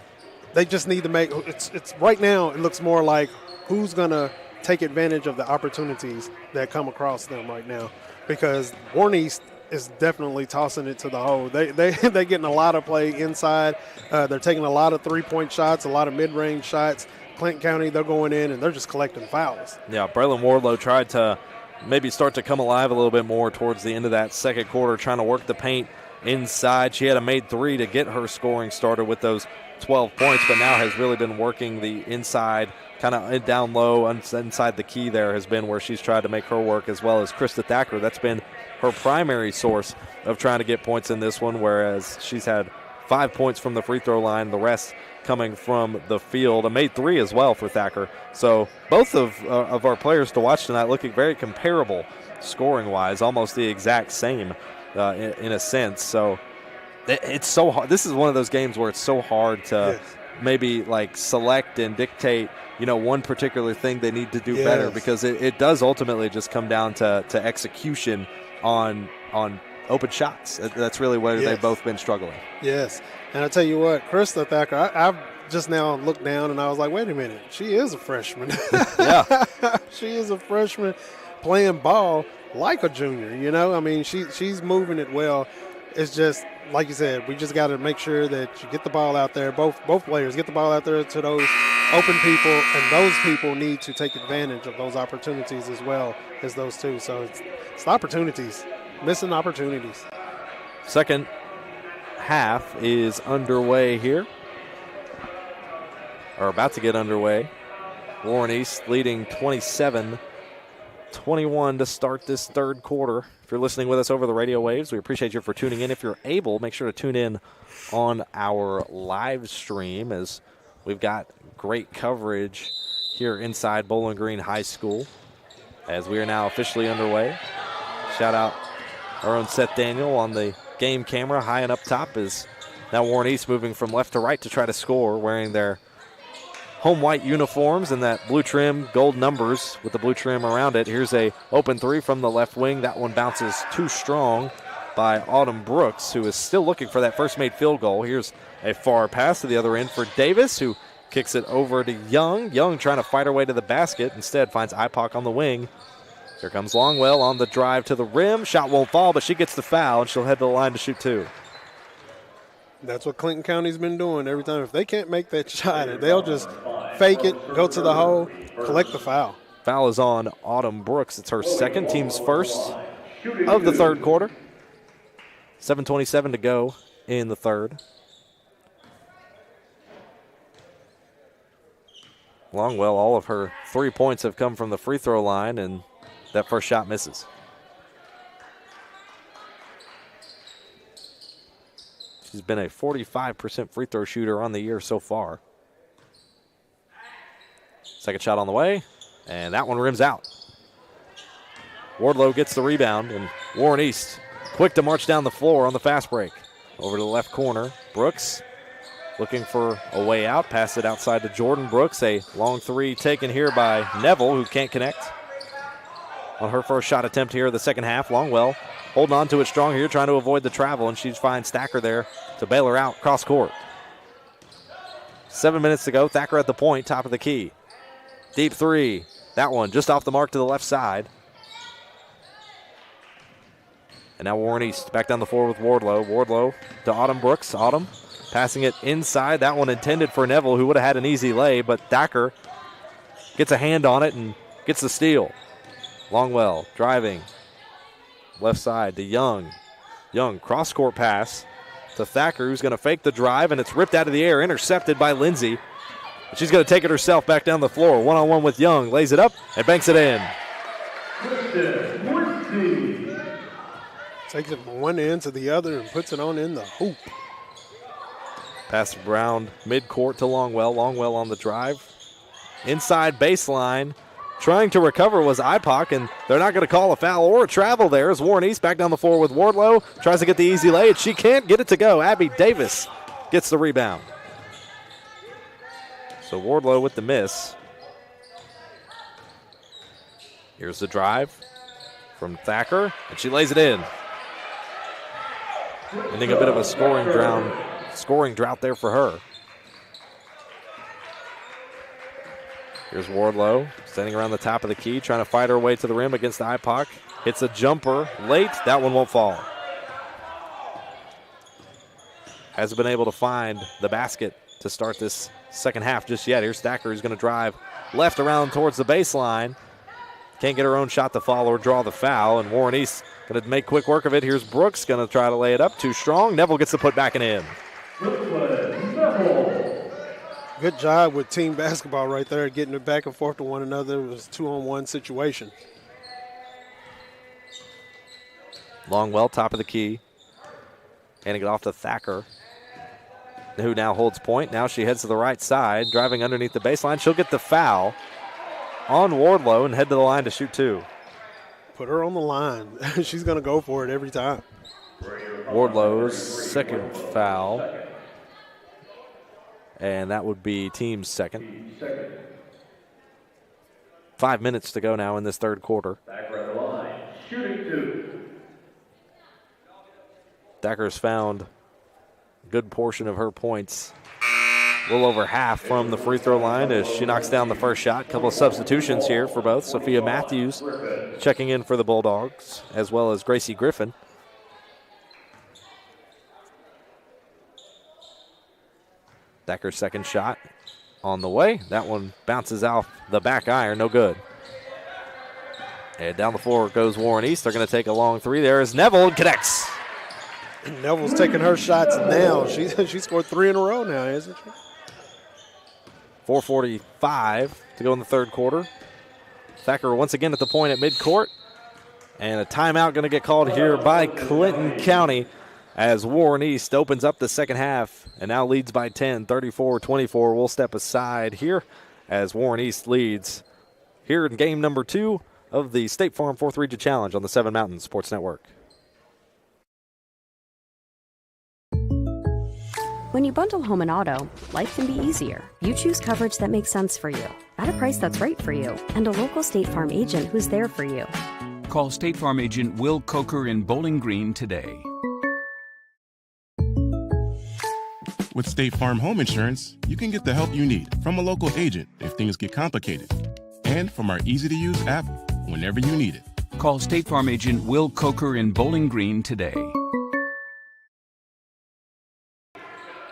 they just need to make it's right now it looks more like who's going to take advantage of the opportunities that come across them right now, because Warren East is definitely tossing it to the hole. They're getting a lot of play inside. They're taking a lot of 3-point shots, a lot of mid-range shots. Clinton County, they're going in and they're just collecting fouls. Yeah, Braylon Wardlow tried to maybe start to come alive a little bit more towards the end of that second quarter, trying to work the paint inside. She had a made three to get her scoring started with those 12 points, but now has really been working the inside, kind of down low, inside the key there has been where she's tried to make her work, as well as Krista Thacker. That's been her primary source of trying to get points in this one, whereas she's had 5 points from the free throw line, the rest coming from the field. A made three as well for Thacker. So both of our players to watch tonight looking very comparable scoring-wise, almost the exact same in a sense. So it's so hard. This is one of those games where it's so hard to maybe like select and dictate, one particular thing they need to do better, because it does ultimately just come down to execution on open shots. That's really where they've both been struggling. Yes. And I tell you what, Krista Thacker, I've just now looked down and I was like, wait a minute, she is a freshman. Yeah. She is a freshman playing ball like a junior, I mean, she's moving it well. It's just, like you said, we just got to make sure that you get the ball out there, both players get the ball out there to those open people, and those people need to take advantage of those opportunities as well as those two. So it's opportunities, missing opportunities. Second half is underway here, or about to get underway. Warren East leading 27-21 to start this third quarter. If you're listening with us over the radio waves, we appreciate you for tuning in. If you're able, make sure to tune in on our live stream, as we've got great coverage here inside Bowling Green High School as we are now officially underway. Shout out our own Seth Daniel on the game camera. High and up top is now Warren East moving from left to right to try to score, wearing their home white uniforms and that blue trim, gold numbers with the blue trim around it. Here's a open three from the left wing. That one bounces too strong by Autumn Brooks, who is still looking for that first made field goal. Here's a far pass to the other end for Davis, who kicks it over to Young. Young trying to fight her way to the basket. Instead finds Ipock on the wing. Here comes Longwell on the drive to the rim. Shot won't fall, but she gets the foul, and she'll head to the line to shoot two. That's what Clinton County's been doing every time. If they can't make that shot, they'll just fake it, go to the hole, collect the foul. Foul is on Autumn Brooks. It's her second, team's first of the third quarter. 7:27 to go in the third. Longwell, all of her 3 points have come from the free throw line, and that first shot misses. She's been a 45% free throw shooter on the year so far. Second shot on the way, and that one rims out. Wardlow gets the rebound, and Warren East quick to march down the floor on the fast break. Over to the left corner, Brooks looking for a way out, pass it outside to Jordan Brooks. A long three taken here by Neville, who can't connect on her first shot attempt here in the second half. Longwell holding on to it strong here, trying to avoid the travel, and she finds Thacker there to bail her out cross court. 7 minutes to go. Thacker at the point, top of the key. Deep three. That one just off the mark to the left side. And now Warren East back down the floor with Wardlow. Wardlow to Autumn Brooks. Autumn passing it inside. That one intended for Neville, who would have had an easy lay, but Thacker gets a hand on it and gets the steal. Longwell driving. Left side to Young. Young cross-court pass to Thacker, who's going to fake the drive, and it's ripped out of the air, intercepted by Lindsay. She's going to take it herself back down the floor. One-on-one with Young. Lays it up and banks it in. Takes it from one end to the other and puts it on in the hoop. Pass around midcourt to Longwell. Longwell on the drive. Inside baseline. Trying to recover was Ipock, and they're not going to call a foul or a travel there as Warren East back down the floor with Wardlow. Tries to get the easy lay, and she can't get it to go. Abby Davis gets the rebound. So Wardlow with the miss. Here's the drive from Thacker, and she lays it in. Ending a bit of a scoring drought there for her. Here's Wardlow standing around the top of the key, trying to fight her way to the rim against Ipock. Hits a jumper late. That one won't fall. Hasn't been able to find the basket to start this second half just yet. Here's Thacker, who's going to drive left around towards the baseline. Can't get her own shot to fall or draw the foul, and Warren East going to make quick work of it. Here's Brooks going to try to lay it up. Too strong. Neville gets the put back and in. Good job with team basketball right there, getting it back and forth to one another. It was a 2-on-1 situation. Longwell, top of the key. Handing it off to Thacker, who now holds point. Now she heads to the right side, driving underneath the baseline. She'll get the foul on Wardlow and head to the line to shoot 2. Put her on the line. She's going to go for it every time. Wardlow's second foul, and that would be team's second. 5 minutes to go now in this third quarter. Thacker's found a good portion of her points, a little over half from the free throw line as she knocks down the first shot. Couple of substitutions here for both. Sophia Matthews checking in for the Bulldogs, as well as Gracie Griffin. Thacker's second shot on the way. That one bounces off the back iron, no good. And down the floor goes Warren East. They're going to take a long three. There is Neville and connects. Neville's taking her shots now. She scored 3 in a row now, isn't she? 4:45 to go in the third quarter. Thacker once again at the point at midcourt. And a timeout going to get called here by Clinton County as Warren East opens up the second half and now leads by 10, 34-24. We'll step aside here as Warren East leads here in game number 2 of the State Farm 4th Region Challenge on the 7 Mountain Sports Network. When you bundle home and auto, life can be easier. You choose coverage that makes sense for you, at a price that's right for you, and a local State Farm agent who's there for you. Call State Farm agent Will Coker in Bowling Green today. With State Farm Home Insurance, you can get the help you need from a local agent if things get complicated, and from our easy-to-use app whenever you need it. Call State Farm agent Will Coker in Bowling Green today.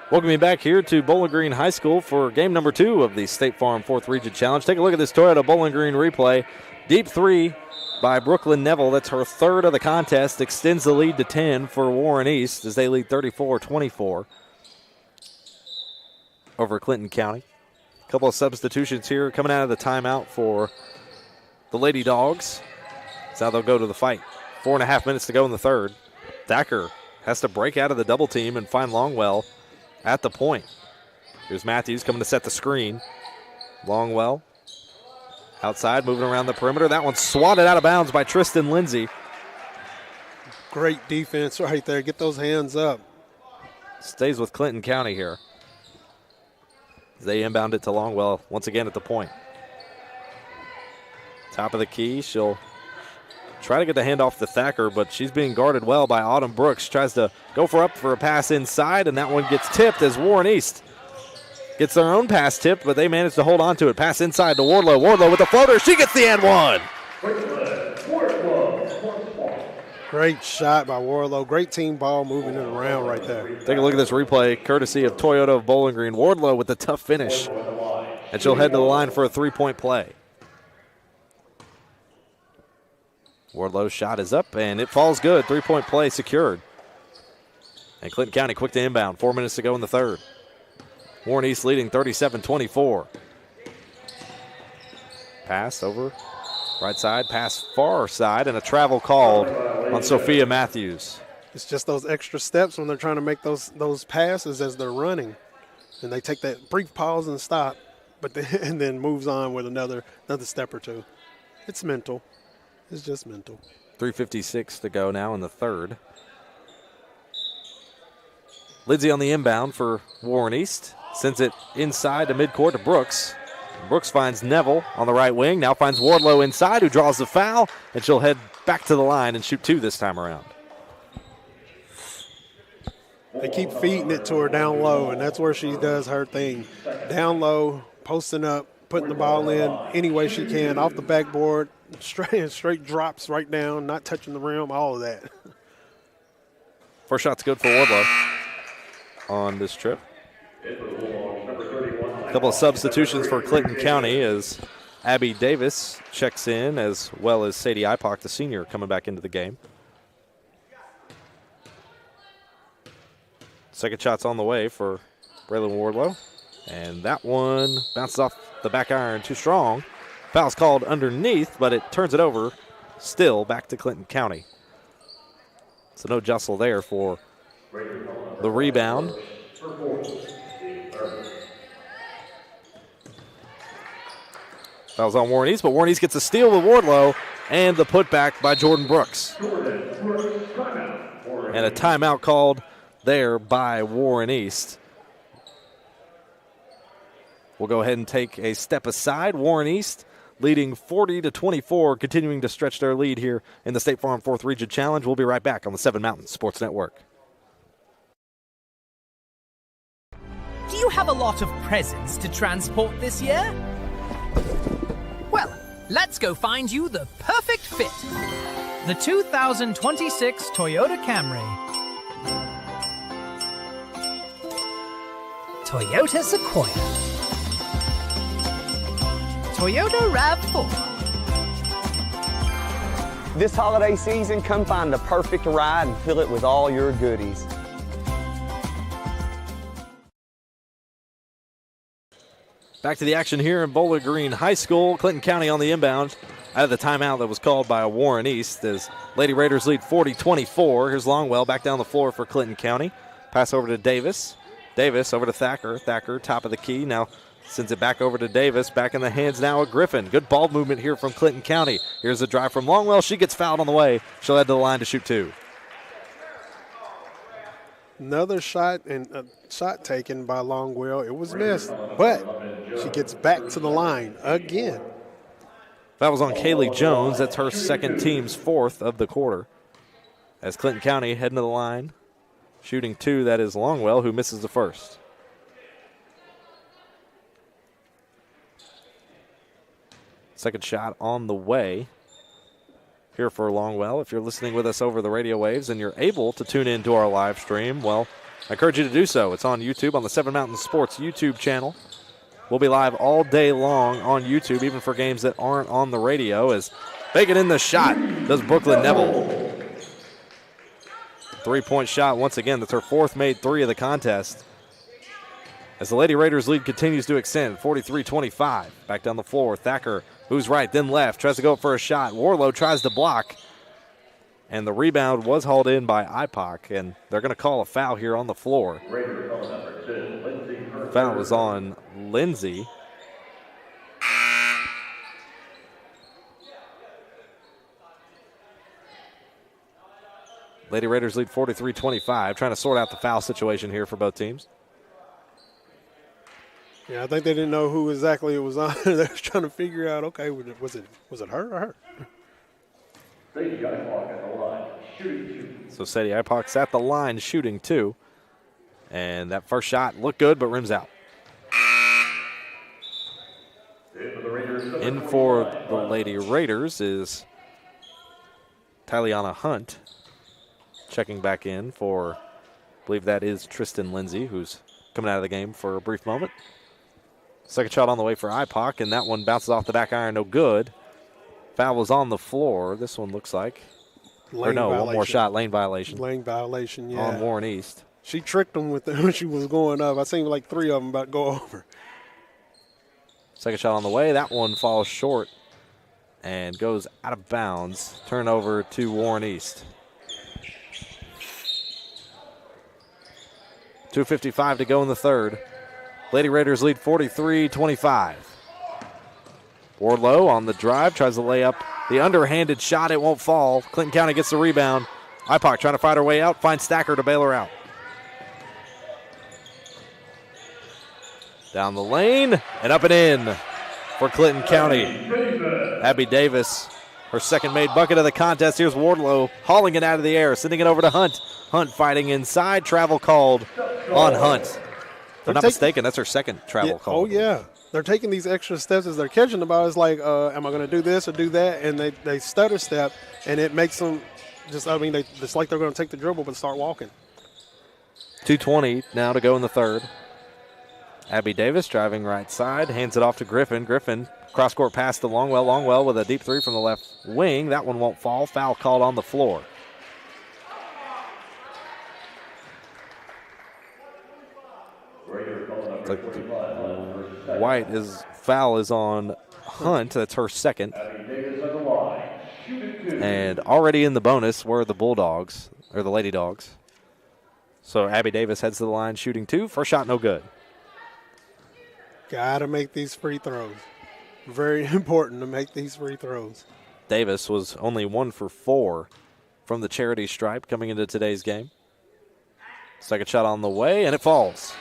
Welcome you back here to Bowling Green High School for game number 2 of the State Farm 4th Region Challenge. Take a look at this Toyota Bowling Green replay. Deep 3 by Brooklyn Neville. That's her third of the contest. Extends the lead to 10 for Warren East as they lead 34-24 over Clinton County. A couple of substitutions here coming out of the timeout for the Lady Dogs. That's how they'll go to the fight. 4.5 minutes to go in the third. Thacker has to break out of the double team and find Longwell at the point. Here's Matthews coming to set the screen. Longwell outside, moving around the perimeter. That one's swatted out of bounds by Tristan Lindsay. Great defense right there. Get those hands up. Stays with Clinton County here. They inbound it to Longwell once again at the point. Top of the key. She'll try to get the handoff to Thacker, but she's being guarded well by Autumn Brooks. Tries to go for a pass inside, and that one gets tipped as Warren East gets their own pass tipped, but they manage to hold on to it. Pass inside to Wardlow. Wardlow with the floater. She gets the and one. Great shot by Wardlow. Great team ball moving it around right there. Take a look at this replay, courtesy of Toyota of Bowling Green. Wardlow with the tough finish, and she'll head to the line for a three-point play. Wardlow's shot is up, and it falls good. Three-point play secured. And Clinton County quick to inbound. 4 minutes to go in the third. Warren East leading 37-24. Pass over right side, pass far side, and a travel called on Sophia Matthews. It's just those extra steps when they're trying to make those passes as they're running. And they take that brief pause and stop, and then moves on with another step or two. It's mental. It's just mental. 3:56 to go now in the third. Lindsay on the inbound for Warren East. Sends it inside to midcourt to Brooks. Brooks finds Neville on the right wing. Now finds Wardlow inside, who draws the foul. And she'll head back to the line and shoot 2 this time around. They keep feeding it to her down low, and that's where she does her thing. Down low, posting up, putting the ball in any way she can, off the backboard, straight drops right down, not touching the rim, all of that. First shot's good for Wardlow on this trip. A couple of substitutions for Clinton County as Abby Davis checks in, as well as Sadie Ipock, the senior, coming back into the game. Second shot's on the way for Braylon Wardlow. And that one bounces off the back iron too strong. Foul's called underneath, but it turns it over. Still back to Clinton County. So no jostle there for the rebound. Foul's on Warren East, but Warren East gets a steal with Wardlow and the putback by Jordan Brooks. And a timeout called there by Warren East. We'll go ahead and take a step aside. Warren East leading 40-24, continuing to stretch their lead here in the State Farm 4th Region Challenge. We'll be right back on the Seven Mountains Sports Network. Do you have a lot of presents to transport this year? Well, let's go find you the perfect fit. The 2026 Toyota Camry. Toyota Sequoia. Toyota RAV4. This holiday season, come find the perfect ride and fill it with all your goodies. Back to the action here in Bowling Green High School. Clinton County on the inbound out of the timeout that was called by Warren East as Lady Raiders lead 40-24. Here's Longwell back down the floor for Clinton County. Pass over to Davis. Davis over to Thacker. Thacker top of the key. Now sends it back over to Davis. Back in the hands now of Griffin. Good ball movement here from Clinton County. Here's a drive from Longwell. She gets fouled on the way. She'll head to the line to shoot two. Another shot and a shot taken by Longwell. It was missed, but she gets back to the line again. That was on Kaylee Jones. That's her second team's fourth of the quarter. As Clinton County heading to the line, shooting two, that is Longwell, who misses the first. Second shot on the way here for Longwell. If you're listening with us over the radio waves and you're able to tune in to our live stream, well, I encourage you to do so. It's on YouTube, on the Seven Mountains Sports YouTube channel. We'll be live all day long on YouTube, even for games that aren't on the radio, as baking in the shot does Brooklyn Neville. Three-point shot once again. That's her fourth made three of the contest. As the Lady Raiders lead continues to extend, 43-25. Back down the floor, Thacker moves right, then left, tries to go for a shot. Warlow tries to block, and the rebound was hauled in by Ipock, and they're going to call a foul here on the floor. Foul was on Lindsay. Lady Raiders lead 43-25, trying to sort out the foul situation here for both teams. Yeah, I think they didn't know who exactly it was on. They were trying to figure out, okay, was it her or her? So Sadie Ipock's at the line shooting two. And that first shot looked good, but rims out. In for the Lady Raiders is Tyliana Hunt. Checking back in for, I believe that is Tristan Lindsay, who's coming out of the game for a brief moment. Second shot on the way for Ipock, and that one bounces off the back iron, no good. Foul was on the floor. This one looks like. Lane or no, violation. One more shot, lane violation. Lane violation, yeah. On Warren East. She tricked them with it when she was going up. I seen like three of them about to go over. Second shot on the way. That one falls short and goes out of bounds. Turnover to Warren East. 2:55 to go in the third. Lady Raiders lead 43-25. Wardlow on the drive, tries to lay up the underhanded shot. It won't fall. Clinton County gets the rebound. Ipock trying to fight her way out, finds Stacker to bail her out. Down the lane and up and in for Clinton County. Abby Davis, her second made bucket of the contest. Here's Wardlow hauling it out of the air, sending it over to Hunt. Hunt fighting inside. Travel called on Hunt. If I'm not mistaken, that's her second travel call. Oh, yeah. They're taking these extra steps as they're catching the ball. It's like, am I going to do this or do that? And they stutter step, and it makes them just, it's like they're going to take the dribble but start walking. 2:20 now to go in the third. Abby Davis driving right side, hands it off to Griffin. Griffin Cross-court pass to Longwell. Longwell with a deep three from the left wing. That one won't fall. Foul called on the floor. White foul is on Hunt. That's her second. And already in the bonus were the Bulldogs, or the Lady Dogs. So Abby Davis heads to the line shooting 2. First shot no good. Got to make these free throws. Very important to make these free throws. Davis was only 1 for 4 from the charity stripe coming into today's game. Second shot on the way, and it falls.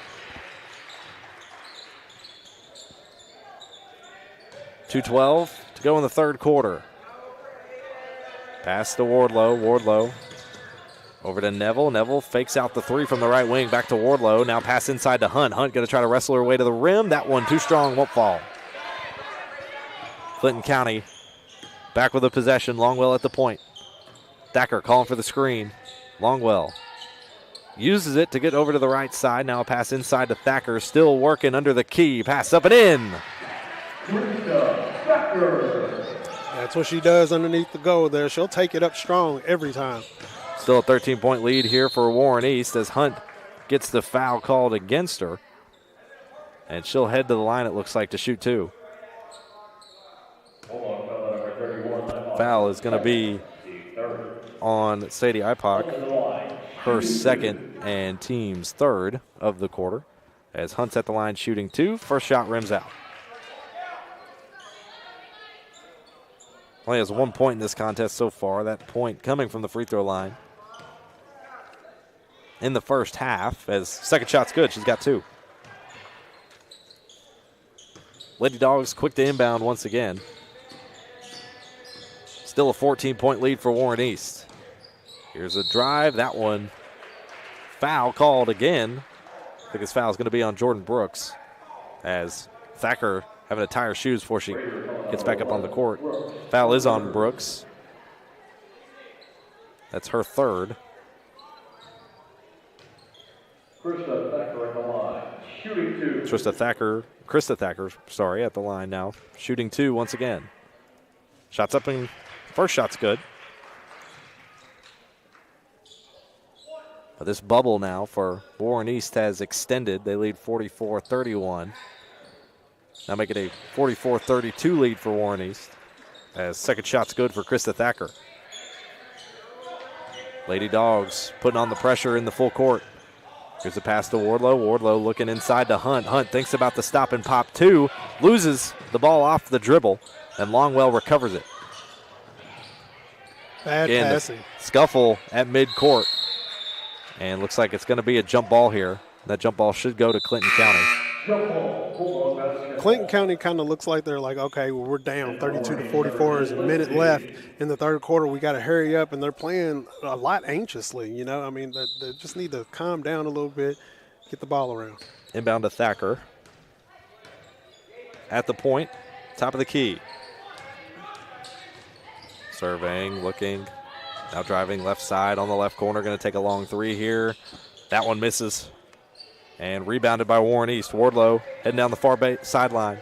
2:12 to go in the third quarter. Pass to Wardlow. Wardlow over to Neville. Neville fakes out the three from the right wing. Back to Wardlow. Now pass inside to Hunt. Hunt going to try to wrestle her way to the rim. That one too strong, won't fall. Clinton County back with the possession. Longwell at the point. Thacker calling for the screen. Longwell uses it to get over to the right side. Now a pass inside to Thacker. Still working under the key. Pass up and in. That's what she does underneath the goal there. She'll take it up strong every time. Still a 13-point lead here for Warren East as Hunt gets the foul called against her. And she'll head to the line, it looks like, to shoot 2. Foul is going to be on Sadie Ipock, her second and team's third of the quarter, as Hunt's at the line shooting 2. First shot rims out. Only has 1 point in this contest so far. That point coming from the free throw line in the first half, as second shot's good. She's got 2. Lady Dogs quick to inbound once again. Still a 14-point lead for Warren East. Here's a drive. That one foul called again. I think this foul is going to be on Jordan Brooks, as Thacker having to tie her shoes before she gets back up on the court. Foul is on Brooks. That's her third. Krista Thacker, at the line now. Shooting 2 once again. Shots up and first shot's good. But this bubble now for Warren East has extended. They lead 44-31. Now make it a 44-32 lead for Warren East, as second shot's good for Krista Thacker. Lady Dogs putting on the pressure in the full court. Here's a pass to Wardlow. Wardlow looking inside to Hunt. Hunt thinks about the stop and pop 2. Loses the ball off the dribble, and Longwell recovers it. Bad passing. Scuffle at midcourt. And looks like it's going to be a jump ball here. That jump ball should go to Clinton County. Clinton County kind of looks like they're like, okay, well, we're down 32-44. There's a minute left in the third quarter. We got to hurry up, and they're playing a lot anxiously. You know, I mean, they just need to calm down a little bit, get the ball around. Inbound to Thacker. At the point, top of the key. Surveying, looking, now driving left side on the left corner. Going to take a long 3 here. That one misses. And rebounded by Warren East. Wardlow heading down the far sideline.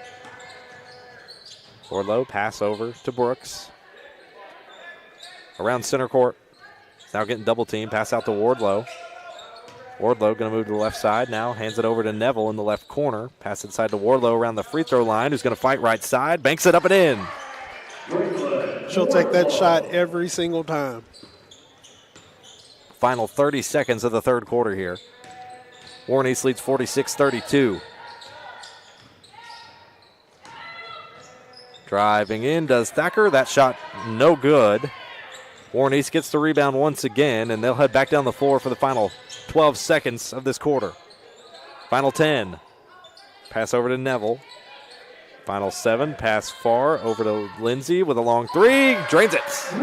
Wardlow pass over to Brooks. Around center court. Now getting double team. Pass out to Wardlow. Wardlow going to move to the left side. Now hands it over to Neville in the left corner. Pass inside to Wardlow around the free throw line, who's going to fight right side. Banks it up and in. She'll take that shot every single time. Final 30 seconds of the third quarter here. Warren East leads 46-32. Driving in does Thacker. That shot no good. Warren East gets the rebound once again, and they'll head back down the floor for the final 12 seconds of this quarter. Final 10. Pass over to Neville. Final 7. Pass far over to Lindsay with a long 3. Drains it.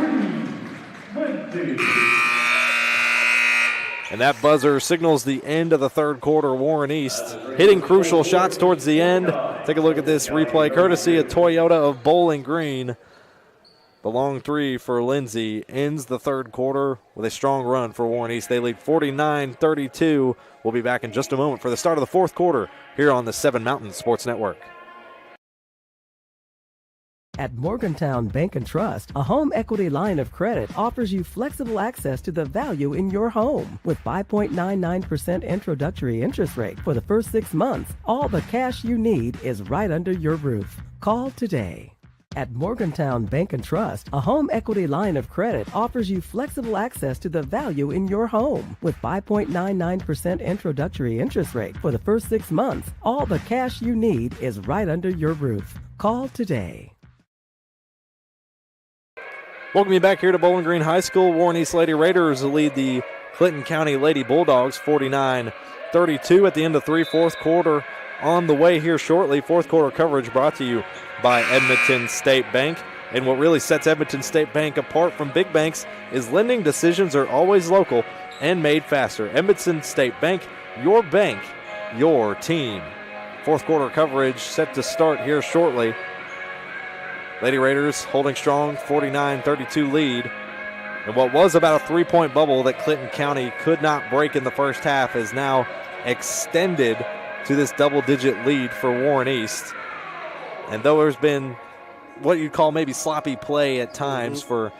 And that buzzer signals the end of the third quarter. Warren East hitting crucial shots towards the end. Take a look at this replay, courtesy of Toyota of Bowling Green. The long 3 for Lindsay ends the third quarter with a strong run for Warren East. They lead 49-32. We'll be back in just a moment for the start of the fourth quarter here on the 7 Mountain Sports Network. At Morgantown Bank and Trust, a home equity line of credit offers you flexible access to the value in your home. With 5.99% introductory interest rate for the first 6 months, all the cash you need is right under your roof. Call today. At Morgantown Bank and Trust, a home equity line of credit offers you flexible access to the value in your home. With 5.99% introductory interest rate for the first 6 months, all the cash you need is right under your roof. Call today. Welcome you back here to Bowling Green High School. Warren East Lady Raiders lead the Clinton County Lady Bulldogs 49-32 at the end of 3 fourth quarter. On the way here shortly, fourth quarter coverage brought to you by Edmonton State Bank. And what really sets Edmonton State Bank apart from big banks is lending decisions are always local and made faster. Edmonton State Bank, your bank, your team. Fourth quarter coverage set to start here shortly. Lady Raiders holding strong, 49-32 lead. And what was about a 3-point bubble that Clinton County could not break in the first half is now extended to this double-digit lead for Warren East. And though there's been what you'd call maybe sloppy play at times for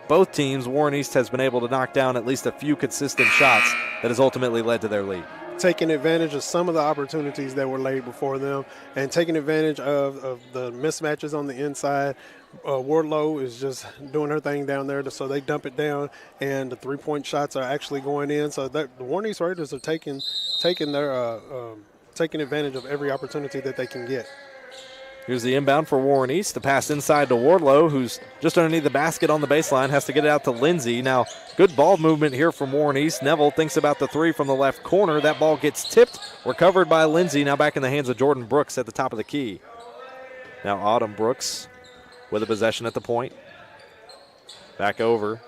both teams, Warren East has been able to knock down at least a few consistent shots that has ultimately led to their lead. Taking advantage of some of the opportunities that were laid before them and taking advantage of the mismatches on the inside. Wardlow is just doing her thing down there, so they dump it down, and the three-point shots are actually going in. So the Warren East Raiders are taking advantage of every opportunity that they can get. Here's the inbound for Warren East. The pass inside to Wardlow, who's just underneath the basket on the baseline, has to get it out to Lindsay. Now, good ball movement here from Warren East. Neville thinks about the three from the left corner. That ball gets tipped, recovered by Lindsay. Now back in the hands of Jordan Brooks at the top of the key. Now Autumn Brooks with a possession at the point. Back over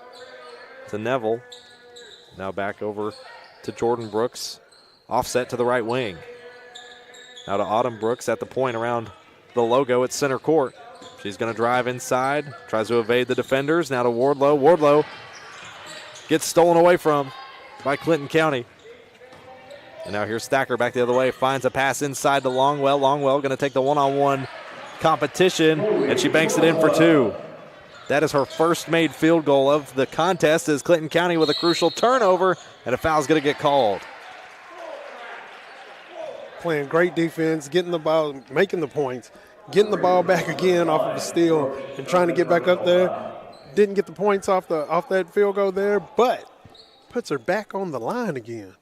to Neville. Now back over to Jordan Brooks. Offset to the right wing. Now to Autumn Brooks at the point around the logo at center court. She's going to drive inside, tries to evade the defenders. Now to Wardlow. Wardlow gets stolen away from by Clinton County. And now here's Stacker back the other way, finds a pass inside to Longwell. Longwell going to take the one-on-one competition, and she banks it in for two. That is her first made field goal of the contest as Clinton County with a crucial turnover, and a foul's going to get called. Playing great defense, getting the ball, making the points, getting the ball back again off of the steal and trying to get back up there. Didn't get the points off that field goal there, but puts her back on the line again.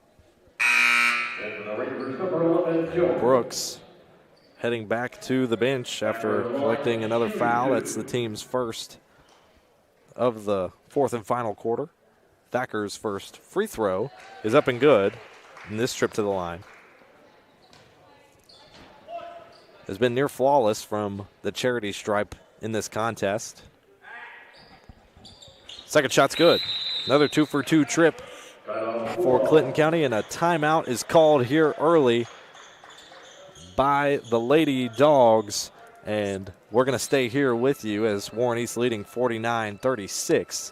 Brooks heading back to the bench after collecting another foul. That's the team's first of the fourth and final quarter. Thacker's first free throw is up and good in this trip to the line. Has been near flawless from the charity stripe in this contest. Second shot's good. Another 2-for-2 trip for Clinton County, and a timeout is called here early by the Lady Dogs. And we're going to stay here with you as Warren East leading 49-36.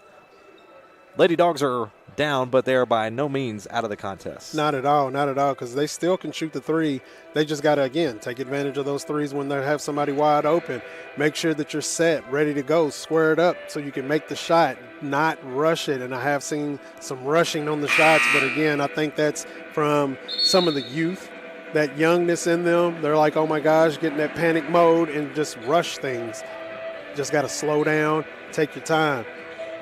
Lady Dogs are down, but they are by no means out of the contest. Not at all, because they still can shoot the three. They just got to, again, take advantage of those threes when they have somebody wide open. Make sure that you're set, ready to go, square it up so you can make the shot, not rush it. And I have seen some rushing on the shots, but again, I think that's from some of the youth, that youngness in them. They're like, oh my gosh, get in that panic mode and just rush things. Just got to slow down, take your time.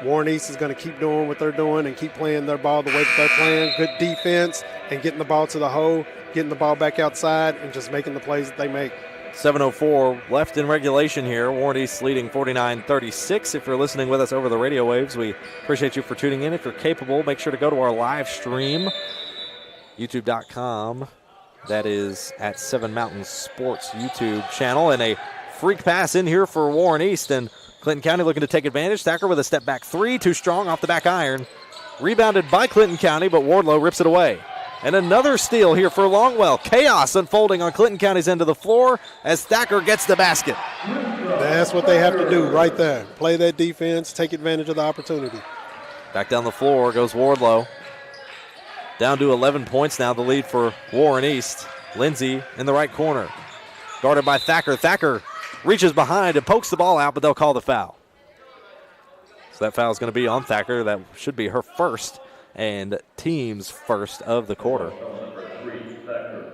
Warren East is going to keep doing what they're doing and keep playing their ball the way that they're playing. Good defense and getting the ball to the hole, getting the ball back outside, and just making the plays that they make. 7:04 left in regulation here. Warren East leading 49-36. If you're listening with us over the radio waves, we appreciate you for tuning in. If you're capable, make sure to go to our live stream, youtube.com. That is at 7 Mountain Sports YouTube channel. And a freak pass in here for Warren East, and Clinton County looking to take advantage. Thacker with a step back three, too strong off the back iron. Rebounded by Clinton County, but Wardlow rips it away. And another steal here for Longwell. Chaos unfolding on Clinton County's end of the floor as Thacker gets the basket. That's what they have to do right there. Play that defense, take advantage of the opportunity. Back down the floor goes Wardlow. Down to 11 points now, the lead for Warren East. Lindsay in the right corner. Guarded by Thacker. Thacker reaches behind and pokes the ball out, but they'll call the foul. So that foul is going to be on Thacker. That should be her first and team's first of the quarter.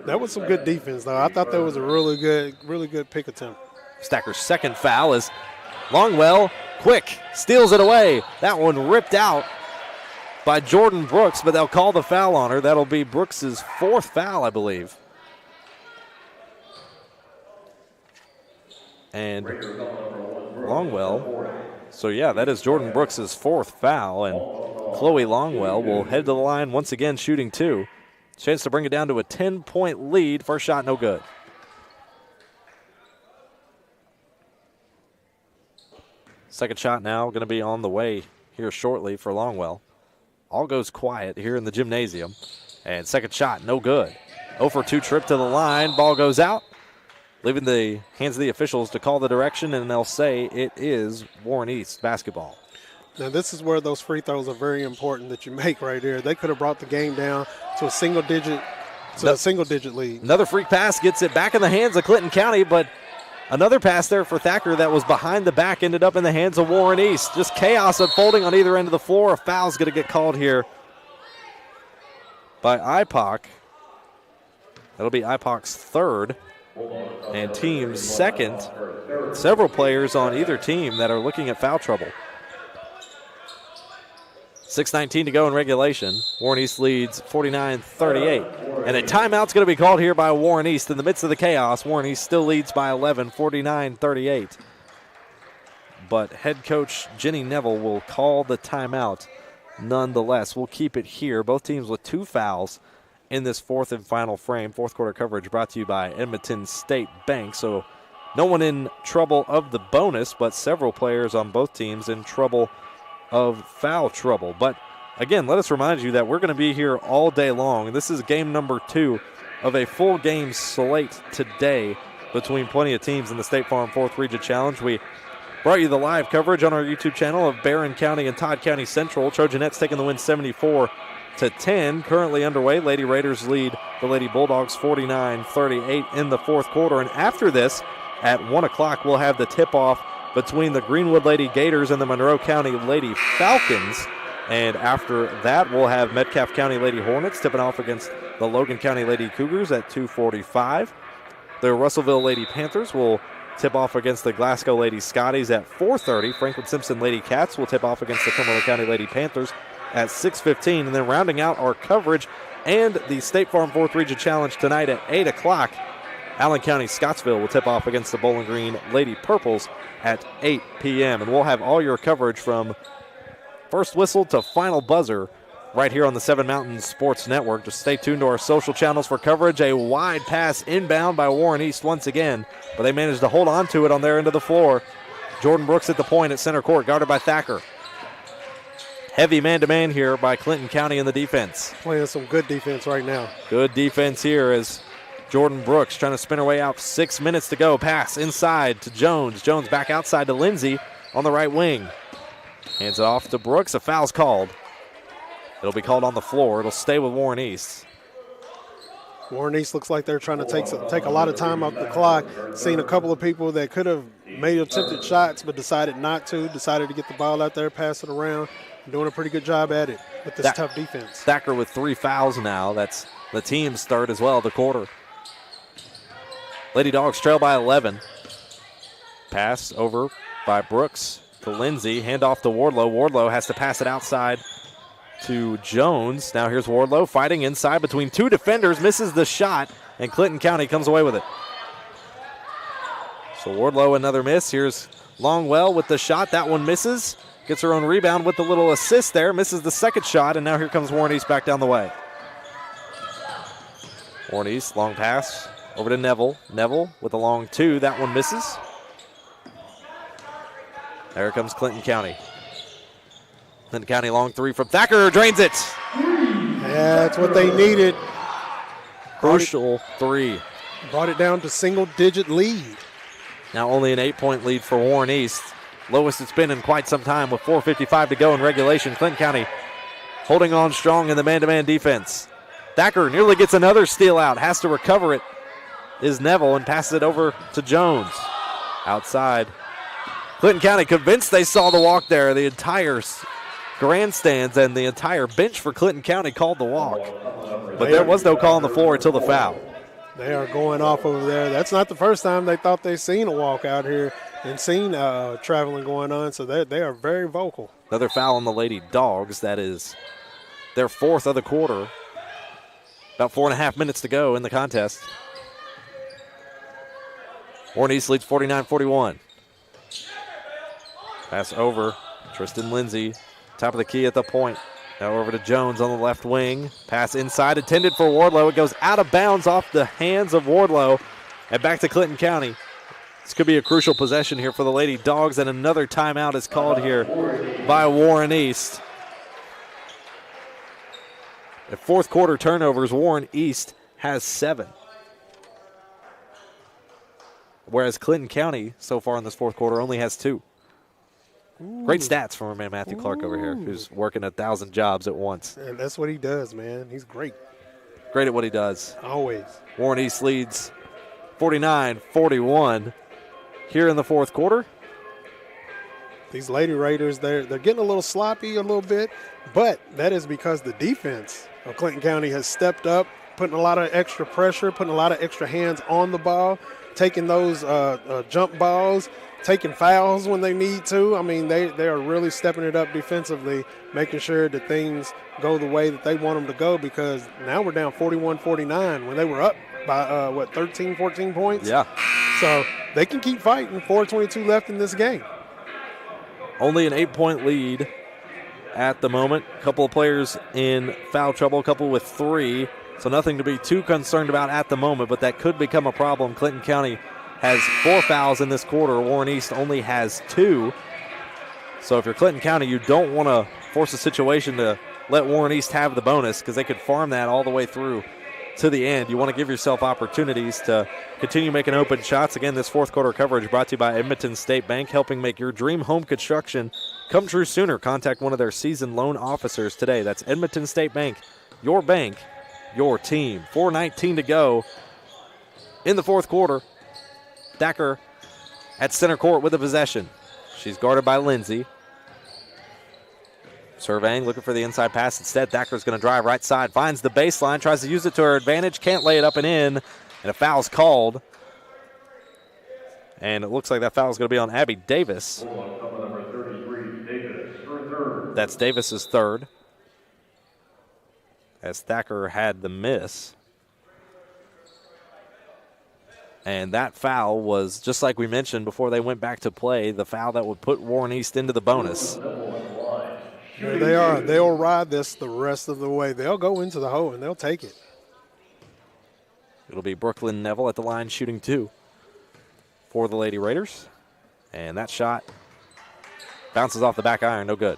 That was some good defense, though. I thought that was a really good pick attempt. Stacker's second foul is Longwell. Quick, steals it away. That one ripped out by Jordan Brooks, but they'll call the foul on her. That'll be Brooks' fourth foul, I believe. And Longwell, so yeah, that is Jordan Brooks' fourth foul, and Chloe Longwell will head to the line once again, shooting 2. Chance to bring it down to a 10-point lead. First shot, no good. Second shot now going to be on the way here shortly for Longwell. All goes quiet here in the gymnasium. And second shot, no good. 0 for 2 trip to the line. Ball goes out, leaving the hands of the officials to call the direction, and they'll say it is Warren East basketball. Now, this is where those free throws are very important that you make right here. They could have brought the game down to a single-digit lead. Another freak pass gets it back in the hands of Clinton County, but another pass there for Thacker that was behind the back ended up in the hands of Warren East. Just chaos unfolding on either end of the floor. A foul's going to get called here by IPOC. That'll be IPOC's third and team's second. Several players on either team that are looking at foul trouble. 6:19 to go in regulation. Warren East leads 49-38. And a timeout's going to be called here by Warren East in the midst of the chaos. Warren East still leads by 11, 49-38. But head coach Jenny Neville will call the timeout nonetheless. We'll keep it here. Both teams with 2 fouls in this fourth and final frame. Fourth quarter coverage brought to you by Edmonton State Bank. So no one in trouble of the bonus, but several players on both teams in trouble of foul trouble. But again, let us remind you that we're going to be here all day long. This is game number 2 of a full game slate today between plenty of teams in the State Farm 4th Region Challenge. We brought you the live coverage on our YouTube channel of Barron County and Todd County Central. Trojanettes taking the win 74-10. Currently underway. Lady Raiders lead the Lady Bulldogs 49-38 in the fourth quarter. And after this, at 1 o'clock, we'll have the tip-off between the Greenwood Lady Gators and the Monroe County Lady Falcons. And after that, we'll have Metcalfe County Lady Hornets tipping off against the Logan County Lady Cougars at 2:45. The Russellville Lady Panthers will tip off against the Glasgow Lady Scotties at 4:30. Franklin Simpson Lady Cats will tip off against the Cumberland County Lady Panthers at 6:15. And then rounding out our coverage and the State Farm 4th Region Challenge tonight at 8 o'clock, Allen County Scottsville will tip off against the Bowling Green Lady Purples at 8 p.m. And we'll have all your coverage from first whistle to final buzzer right here on the Seven Mountains Sports Network. Just stay tuned to our social channels for coverage. A wide pass inbound by Warren East once again, but they managed to hold on to it on their end of the floor. Jordan Brooks at the point at center court, guarded by Thacker. Heavy man-to-man here by Clinton County in the defense. Playing some good defense right now. Good defense here as Jordan Brooks trying to spin her way out. 6 minutes to go. Pass inside to Jones. Jones back outside to Lindsay on the right wing. Hands it off to Brooks. A foul's called. It'll be called on the floor. It'll stay with Warren East. Warren East looks like they're trying to take a lot of time off the clock. Seen a couple of people that could have made attempted shots but decided not to. Decided to get the ball out there, pass it around. Doing a pretty good job at it with this tough defense. Thacker with 3 fouls now. That's the team's third as well, the quarter. Lady Dogs trail by 11. Pass over by Brooks to Lindsay. Handoff to Wardlow. Wardlow has to pass it outside to Jones. Now here's Wardlow fighting inside between 2 defenders. Misses the shot, and Clinton County comes away with it. So Wardlow another miss. Here's Longwell with the shot. That one misses. Gets her own rebound with the little assist there. Misses the second shot, and now here comes Warren East back down the way. Warren East, long pass over to Neville. Neville with a long 2. That one misses. There comes Clinton County. Clinton County long 3 from Thacker. Drains it. Yeah, that's what they needed. Crucial 3. Brought it down to single-digit lead. Now only an 8-point lead for Warren East. Lowest it's been in quite some time with 4:55 to go in regulation. Clinton County holding on strong in the man-to-man defense. Thacker nearly gets another steal out. Has to recover it is Neville and passes it over to Jones. Outside. Clinton County convinced they saw the walk there. The entire grandstands and the entire bench for Clinton County called the walk. But there was no call on the floor until the foul. They are going off over there. That's not the first time they thought they seen a walk out here and seen traveling going on, so they are very vocal. Another foul on the Lady Dogs. That is their fourth of the quarter. About 4.5 minutes to go in the contest. Warren East leads 49-41. Pass over. Tristan Lindsay, top of the key at the point. Now over to Jones on the left wing. Pass inside, intended for Wardlow. It goes out of bounds off the hands of Wardlow. And back to Clinton County. This could be a crucial possession here for the Lady Dogs, and another timeout is called here by Warren East. At fourth quarter turnovers, Warren East has 7. Whereas Clinton County, so far in this fourth quarter, only has 2. Great stats from our man Matthew Clark over here, who's working 1,000 jobs at once. And that's what he does, man. He's great. Great at what he does. Always. Warren East leads 49-41 here in the fourth quarter. These Lady Raiders, they're getting a little sloppy a little bit, but that is because the defense of Clinton County has stepped up, putting a lot of extra pressure, putting a lot of extra hands on the ball, taking those jump balls, taking fouls when they need to. I mean, they are really stepping it up defensively, making sure that things go the way that they want them to go, because now we're down 41-49 when they were up by, 13, 14 points? Yeah. So they can keep fighting. 4:22 left in this game. Only an 8-point lead at the moment. A couple of players in foul trouble, a couple with 3. So nothing to be too concerned about at the moment, but that could become a problem. Clinton County has 4 fouls in this quarter. Warren East only has 2. So if you're Clinton County, you don't want to force a situation to let Warren East have the bonus, because they could farm that all the way through to the end. You want to give yourself opportunities to continue making open shots. Again, this fourth quarter coverage brought to you by Edmonton State Bank, helping make your dream home construction come true sooner. Contact one of their seasoned loan officers today. That's Edmonton State Bank, your team. 4:19 to go in the fourth quarter. Thacker at center court with the possession. She's guarded by Lindsay. Surveying, looking for the inside pass instead. Thacker's going to drive right side, finds the baseline, tries to use it to her advantage, can't lay it up and in, and a foul's called. And it looks like that foul's going to be on Abby Davis. That's Davis's third, as Thacker had the miss. And that foul was, just like we mentioned before they went back to play, the foul that would put Warren East into the bonus. There they are. They'll ride this the rest of the way. They'll go into the hole, and they'll take it. It'll be Brooklyn Neville at the line shooting 2 for the Lady Raiders. And that shot bounces off the back iron, no good.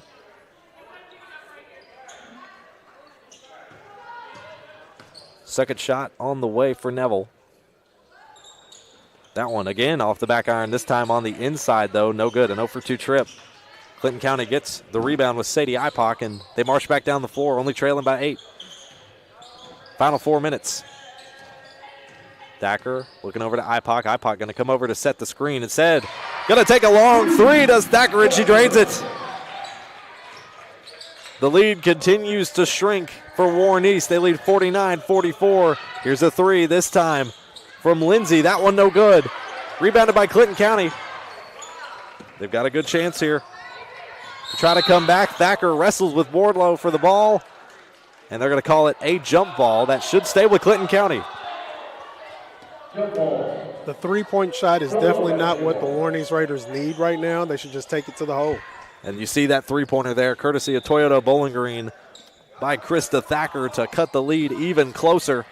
Second shot on the way for Neville. That one again off the back iron, this time on the inside though, no good, an 0 for 2 trip. Clinton County gets the rebound with Sadie Ipock, and they march back down the floor, only trailing by 8. Final 4 minutes. Thacker looking over to Ipock. Ipock going to come over to set the screen. Instead, going to take a long 3, does Thacker, and she drains it. The lead continues to shrink for Warren East. They lead 49-44. Here's a 3 this time from Lindsay. That one no good. Rebounded by Clinton County. They've got a good chance here to try to come back. Thacker wrestles with Wardlow for the ball, and they're going to call it a jump ball. That should stay with Clinton County. The three-point shot is definitely not what the Warren East Raiders need right now. They should just take it to the hole. And you see that three-pointer there, courtesy of Toyota Bowling Green by Krista Thacker to cut the lead even closer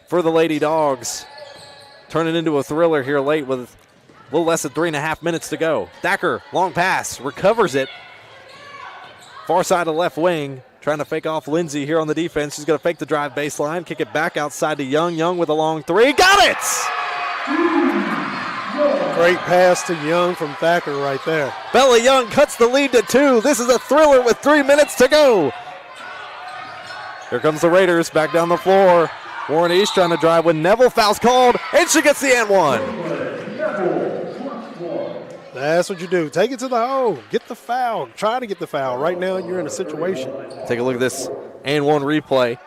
for the Lady Dogs. Turn it into a thriller here late with a little less than 3.5 minutes to go. Thacker, long pass, recovers it. Far side of left wing, trying to fake off Lindsay here on the defense. She's going to fake the drive baseline, kick it back outside to Young. Young with a long 3, got it! Great pass to Young from Thacker right there. Bella Young cuts the lead to 2. This is a thriller with 3 minutes to go. Here comes the Raiders back down the floor. Warren East trying to drive when Neville, fouls called, and she gets the and one. That's what you do. Take it to the hole. Get the foul. Try to get the foul. Right now, you're in a situation. Take a look at this and one replay.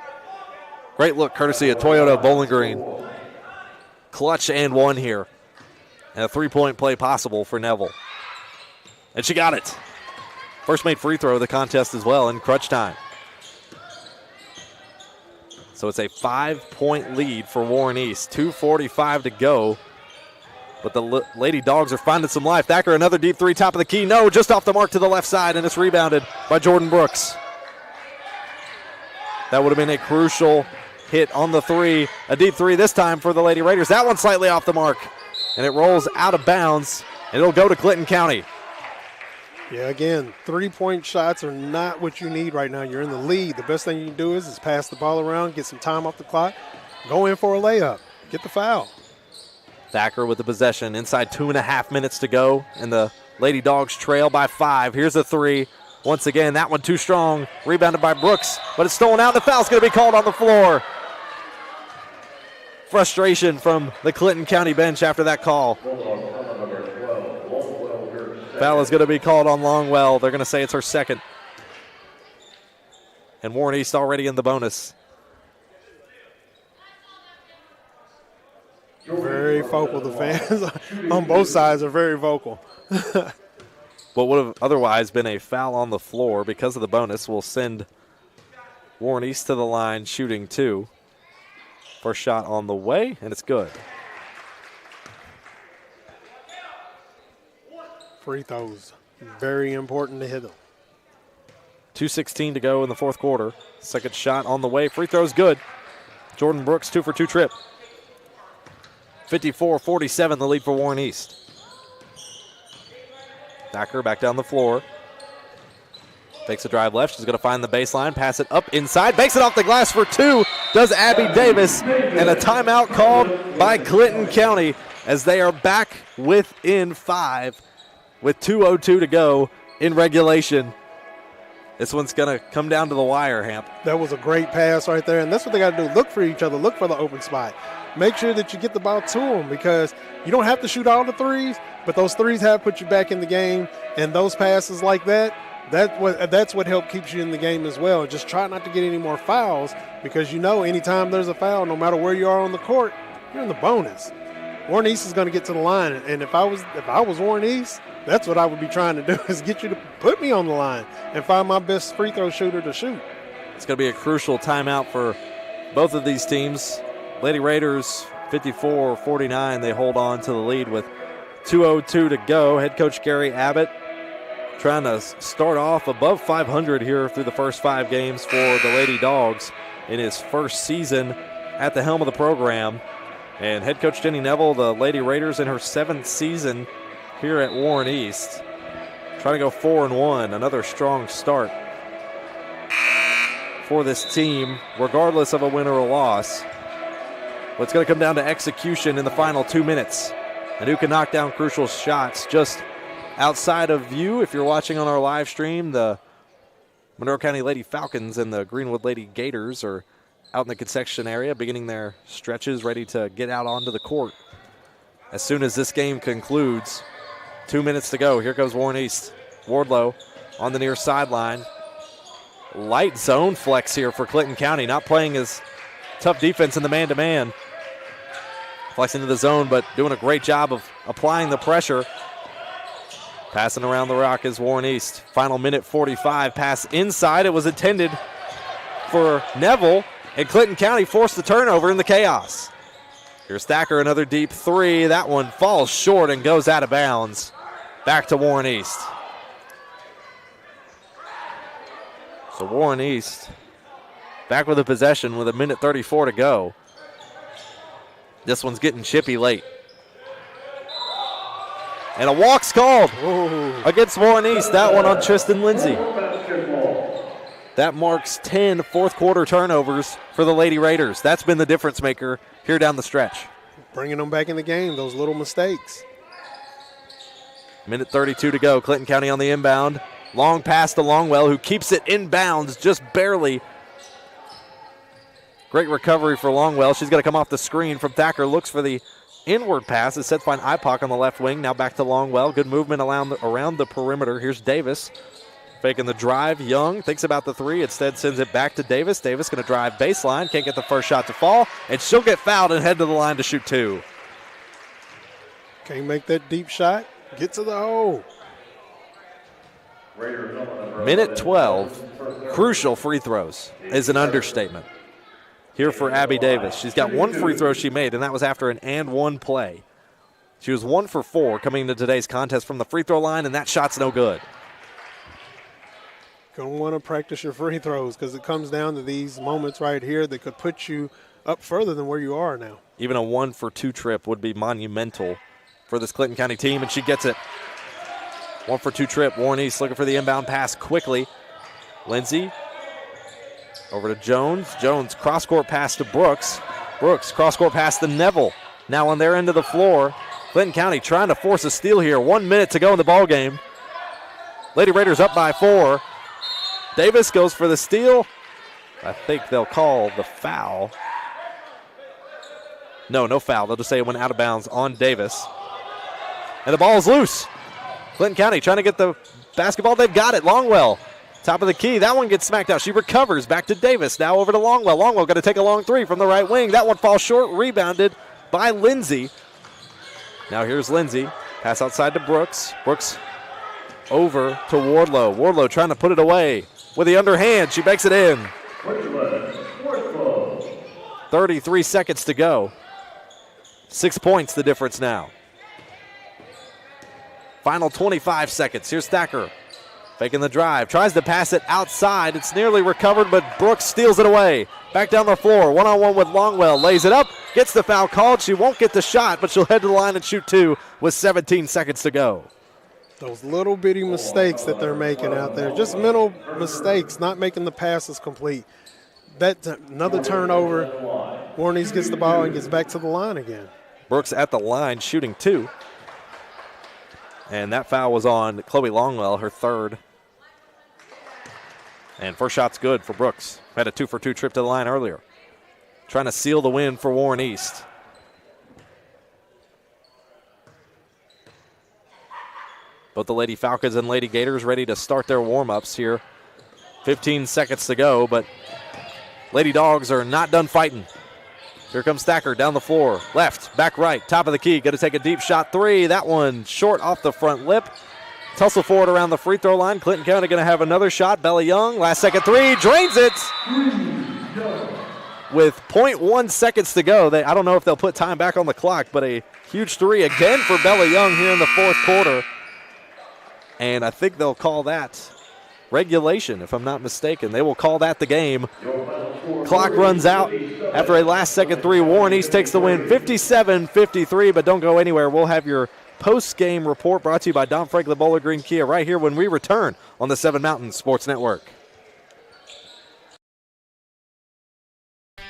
Great look courtesy of Toyota Bowling Green. Clutch and one here. And a three-point play possible for Neville. And she got it. First made free throw of the contest as well in crunch time. So it's a 5-point lead for Warren East. 2:45 to go. But the Lady Dogs are finding some life. Thacker, another deep three, top of the key. No, just off the mark to the left side, and it's rebounded by Jordan Brooks. That would have been a crucial hit on the three. A deep three this time for the Lady Raiders. That one slightly off the mark, and it rolls out of bounds, and it'll go to Clinton County. Yeah, again, three-point shots are not what you need right now. You're in the lead. The best thing you can do is pass the ball around, get some time off the clock, go in for a layup, get the foul. Thacker with the possession. Inside 2.5 minutes to go, and the Lady Dogs trail by 5. Here's a three. Once again, that one too strong. Rebounded by Brooks, but it's stolen out. The foul's going to be called on the floor. Frustration from the Clinton County bench after that call. Foul is going to be called on Longwell. They're going to say it's her second. And Warren East already in the bonus. Very vocal. The fans on both sides are very vocal. What would have otherwise been a foul on the floor because of the bonus will send Warren East to the line shooting 2. First shot on the way, and it's good. Free throws, very important to hit them. 2:16 to go in the fourth quarter. Second shot on the way. Free throw's good. Jordan Brooks 2 for 2 trip. 54-47 the lead for Warren East. Thacker back down the floor. Takes a drive left. She's going to find the baseline. Pass it up inside. Banks it off the glass for 2. Does Abby Davis. And a timeout called by Clinton County as they are back within 5 with 2:02 to go in regulation. This one's going to come down to the wire, Hamp. That was a great pass right there, and that's what they got to do. Look for each other. Look for the open spot. Make sure that you get the ball to them because you don't have to shoot all the threes, but those threes have put you back in the game, and those passes like that, that's what help keeps you in the game as well. Just try not to get any more fouls because you know anytime there's a foul, no matter where you are on the court, you're in the bonus. Warren East is going to get to the line, and if I was Warren East, that's what I would be trying to do is get you to put me on the line and find my best free throw shooter to shoot. It's going to be a crucial timeout for both of these teams. Lady Raiders 54-49. They hold on to the lead with 2:02 to go. Head coach Gary Abbott trying to start off above 500 here through the first 5 games for the Lady Dogs in his first season at the helm of the program. And head coach Jenny Neville, the Lady Raiders in her 7th season here at Warren East. Trying to go 4-1, another strong start for this team, regardless of a win or a loss. But it's going to come down to execution in the final 2 minutes. And who can knock down crucial shots just outside of view. If you're watching on our live stream, the Monroe County Lady Falcons and the Greenwood Lady Gators are out in the concession area, beginning their stretches, ready to get out onto the court. As soon as this game concludes, 2 minutes to go. Here goes Warren East. Wardlow on the near sideline. Light zone flex here for Clinton County. Not playing as tough defense in the man-to-man. Flexing to the zone, but doing a great job of applying the pressure. Passing around the rock is Warren East. Final minute 45. Pass inside. It was intended for Neville, and Clinton County forced the turnover in the chaos. Here's Thacker, another deep 3. That one falls short and goes out of bounds. Back to Warren East. So Warren East back with the possession with 1:34 to go. This one's getting chippy late. And a walk's called against Warren East. That one on Tristan Lindsay. That marks 10 fourth quarter turnovers for the Lady Raiders. That's been the difference maker here down the stretch. Bringing them back in the game, those little mistakes. 1:32 to go. Clinton County on the inbound. Long pass to Longwell, who keeps it inbounds just barely. Great recovery for Longwell. She's going to come off the screen from Thacker. Looks for the inward pass is set to find Ipock on the left wing. Now back to Longwell. Good movement around the perimeter. Here's Davis. Faking the drive. Young thinks about the three. Instead sends it back to Davis. Davis going to drive baseline. Can't get the first shot to fall. And she'll get fouled and head to the line to shoot two. Can't make that deep shot. Get to the hole. Minute 12. Crucial free throws is an understatement here for Abby Davis. She's got one free throw she made, and that was after an and one play. She was 1 for 4 coming into today's contest from the free throw line, and that shot's no good. Going to want to practice your free throws because it comes down to these moments right here that could put you up further than where you are now. Even a 1 for 2 trip would be monumental for this Clinton County team, and she gets it. 1 for 2 trip. Warren East looking for the inbound pass quickly. Lindsay over to Jones. Jones cross-court pass to Brooks. Brooks cross-court pass to Neville. Now on their end of the floor. Clinton County trying to force a steal here. 1 minute to go in the ball game. Lady Raiders up by 4. Davis goes for the steal. I think they'll call the foul. No foul. They'll just say it went out of bounds on Davis. And the ball is loose. Clinton County trying to get the basketball. They've got it. Longwell, top of the key. That one gets smacked out. She recovers. Back to Davis. Now over to Longwell. Longwell going to take a long three from the right wing. That one falls short. Rebounded by Lindsay. Now here's Lindsay. Pass outside to Brooks. Brooks over to Wardlow. Wardlow trying to put it away with the underhand. She makes it in. 33 seconds to go. 6 points the difference now. Final 25 seconds. Here's Thacker. Faking the drive. Tries to pass it outside. It's nearly recovered, but Brooks steals it away. Back down the floor. One-on-one with Longwell. Lays it up. Gets the foul called. She won't get the shot, but she'll head to the line and shoot two with 17 seconds to go. Those little bitty mistakes that they're making out there. Just mental mistakes, not making the passes complete. That's another turnover. Warren East gets the ball and gets back to the line again. Brooks at the line shooting two. And that foul was on Chloe Longwell, her third. And first shot's good for Brooks. Had a 2 for 2 trip to the line earlier. Trying to seal the win for Warren East. Both the Lady Falcons and Lady Gators ready to start their warm-ups here. 15 seconds to go, but Lady Dogs are not done fighting. Here comes Thacker down the floor. Left, back right, top of the key. Going to take a deep shot three. That one short off the front lip. Tussle forward around the free throw line. Clinton County going to have another shot. Bella Young, last second three, drains it. With 0.1 seconds to go. I don't know if they'll put time back on the clock, but a huge three again for Bella Young here in the fourth quarter. And I think they'll call that regulation, if I'm not mistaken. They will call that the game. Clock runs out after a last-second three. Warren East takes the win 57-53, but don't go anywhere. We'll have your post-game report brought to you by Don Franklin Bowling Green Kia right here when we return on the Seven Mountains Sports Network.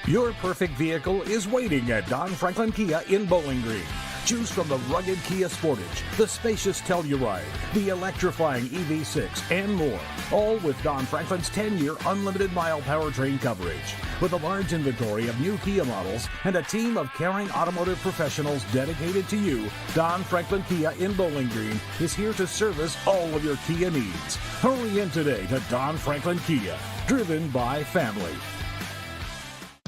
Your perfect vehicle is waiting at Don Franklin Kia in Bowling Green. Choose from the rugged Kia Sportage, the spacious Telluride, the electrifying EV6, and more. All with Don Franklin's 10-year unlimited mile powertrain coverage. With a large inventory of new Kia models and a team of caring automotive professionals dedicated to you, Don Franklin Kia in Bowling Green is here to service all of your Kia needs. Hurry in today to Don Franklin Kia, driven by family.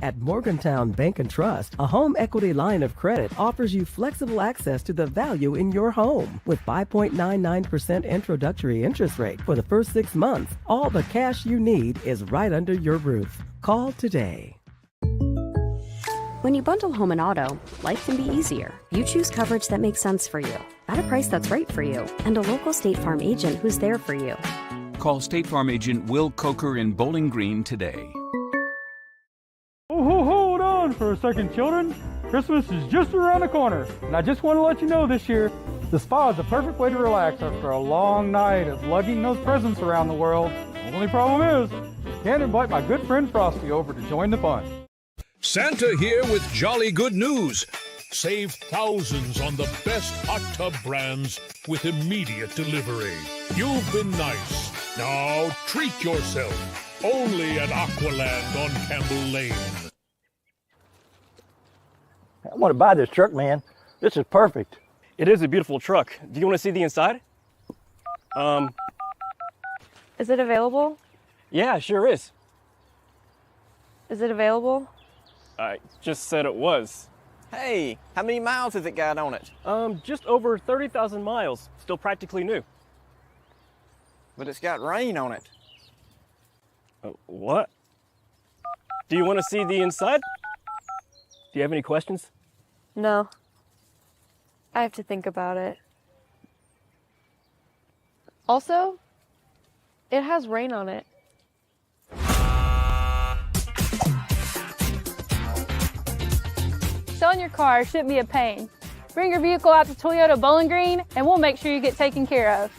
At Morgantown Bank and Trust, a home equity line of credit offers you flexible access to the value in your home. With 5.99% introductory interest rate for the first 6 months, all the cash you need is right under your roof. Call today. When you bundle home and auto, life can be easier. You choose coverage that makes sense for you, at a price that's right for you, and a local State Farm agent who's there for you. Call State Farm agent Will Coker in Bowling Green today. Hold on for a second, children. Christmas is just around the corner, and I just want to let you know this year, the spa is the perfect way to relax after a long night of lugging those presents around the world. Only problem is, can't invite my good friend Frosty over to join the fun. Santa here with jolly good news. Save thousands on the best hot tub brands with immediate delivery. You've been nice. Now treat yourself. Only at Aqualand on Campbell Lane. I want to buy this truck, man. This is perfect. It is a beautiful truck. Do you want to see the inside? Is it available? Yeah, sure is. Is it available? I just said it was. Hey, how many miles has it got on it? Just over 30,000 miles. Still practically new. But it's got rain on it. What? Do you want to see the inside? Do you have any questions? No. I have to think about it. Also, it has rain on it. Selling your car shouldn't be a pain. Bring your vehicle out to Toyota Bowling Green and we'll make sure you get taken care of.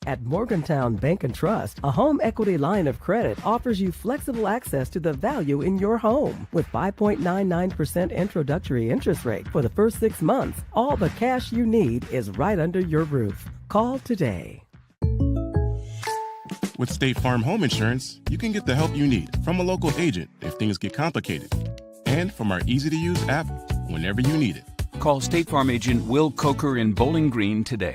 At Morgantown Bank and Trust, a home equity line of credit offers you flexible access to the value in your home. With 5.99% introductory interest rate for the first 6 months, all the cash you need is right under your roof. Call today. With State Farm Home Insurance, you can get the help you need from a local agent if things get complicated, and from our easy-to-use app whenever you need it. Call State Farm agent Will Coker in Bowling Green today.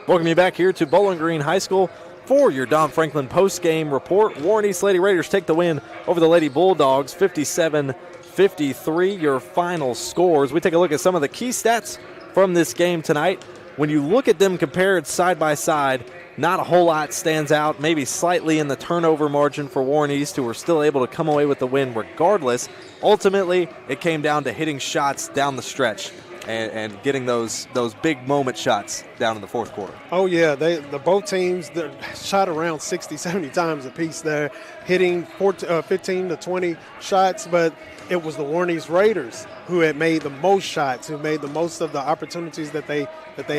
Welcome you back here to Bowling Green High School for your Don Franklin post-game report. Warren East Lady Raiders take the win over the Lady Bulldogs, 57-53. Your final scores. We take a look at some of the key stats from this game tonight. When you look at them compared side by side, not a whole lot stands out, maybe slightly in the turnover margin for Warren East, who were still able to come away with the win regardless. Ultimately, it came down to hitting shots down the stretch and getting those big moment shots down in the fourth quarter. Oh, yeah. The both teams shot around 60, 70 times apiece there, hitting 15 to 20 shots, but it was the Warren East Raiders who had made the most shots, who made the most of the opportunities that they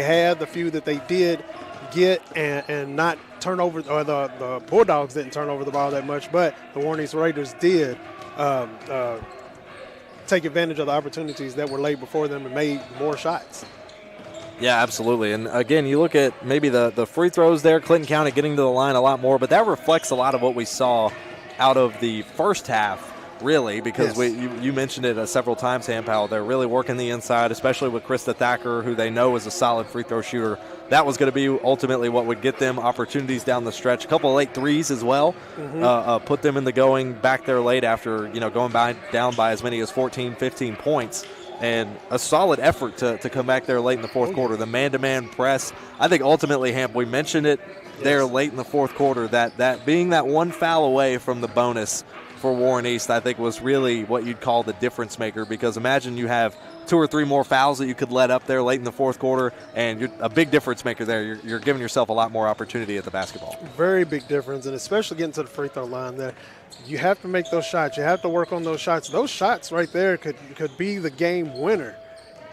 had, the few that they did get, and not turn over, or the Bulldogs didn't turn over the ball that much, but the Warren East Raiders did take advantage of the opportunities that were laid before them and made more shots. Yeah, absolutely. And again, you look at maybe the free throws there, Clinton County getting to the line a lot more, but that reflects a lot of what we saw out of the first half, really, because you mentioned it several times, Ham Powell. They're really working the inside, especially with Krista Thacker, who they know is a solid free throw shooter. That was going to be ultimately what would get them opportunities down the stretch. A couple of late threes as well, put them in the going back there late after going down by as many as 14, 15 points. And a solid effort to come back there late in the fourth quarter. The man-to-man press, I think ultimately, Hamp, we mentioned it there late in the fourth quarter, that being that one foul away from the bonus for Warren East, I think was really what you'd call the difference maker, because imagine you have 2 or 3 more fouls that you could let up there late in the fourth quarter, and you're a big difference maker there. You're giving yourself a lot more opportunity at the basketball. Very big difference, and especially getting to the free throw line there. You have to make those shots. You have to work on those shots. Those shots right there could be the game winner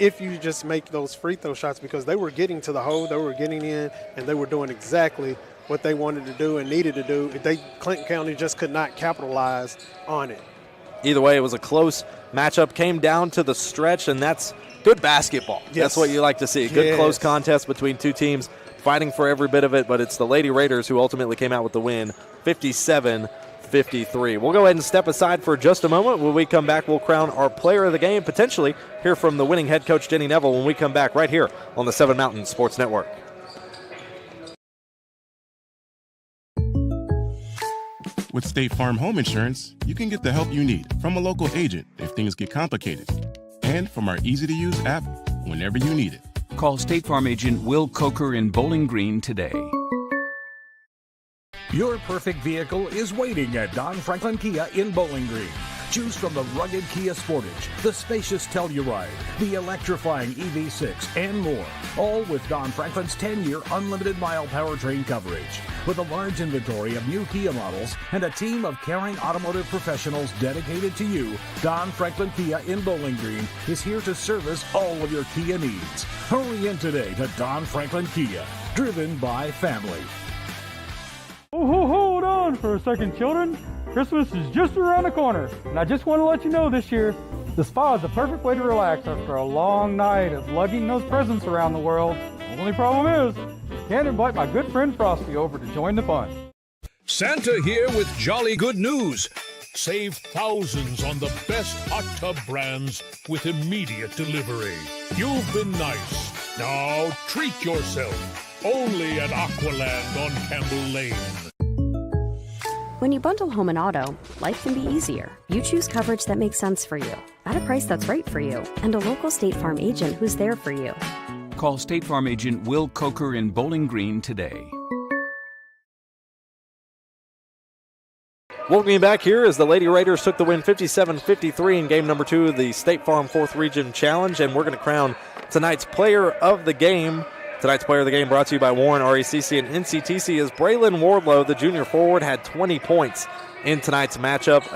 if you just make those free throw shots, because they were getting to the hole, they were getting in, and they were doing exactly what they wanted to do and needed to do. Clinton County just could not capitalize on it. Either way, it was a close matchup. Came down to the stretch, and that's good basketball. Yes. That's what you like to see. Good close contest between two teams fighting for every bit of it, but it's the Lady Raiders who ultimately came out with the win, 57-53. We'll go ahead and step aside for just a moment. When we come back, we'll crown our player of the game, potentially hear from the winning head coach, Jenny Neville, when we come back right here on the Seven Mountain Sports Network. With State Farm Home Insurance, you can get the help you need from a local agent if things get complicated, and from our easy-to-use app whenever you need it. Call State Farm agent Will Coker in Bowling Green today. Your perfect vehicle is waiting at Don Franklin Kia in Bowling Green. Choose from the rugged Kia Sportage, the spacious Telluride, the electrifying EV6, and more. All with Don Franklin's 10-year unlimited mile powertrain coverage. With a large inventory of new Kia models and a team of caring automotive professionals dedicated to you, Don Franklin Kia in Bowling Green is here to service all of your Kia needs. Hurry in today to Don Franklin Kia, driven by family. Oh, hold on for a second, children. Christmas is just around the corner, and I just want to let you know this year, the spa is the perfect way to relax after a long night of lugging those presents around the world. Only problem is, Can't invite my good friend Frosty over to join the fun. Santa here with jolly good news. Save thousands on the best hot tub brands with immediate delivery. You've been nice. Now treat yourself. Only at Aqualand on Campbell Lane. When you bundle home and auto, life can be easier. You choose coverage that makes sense for you, at a price that's right for you, and a local State Farm agent who's there for you. Call State Farm agent Will Coker in Bowling Green today. Welcome back here as the Lady Raiders took the win 57-53 in game number 2 of the State Farm 4th Region Challenge, and we're going to crown tonight's player of the game. Tonight's player of the game brought to you by Warren RECC and NCTC as Braylon Wardlow, the junior forward, had 20 points in tonight's matchup.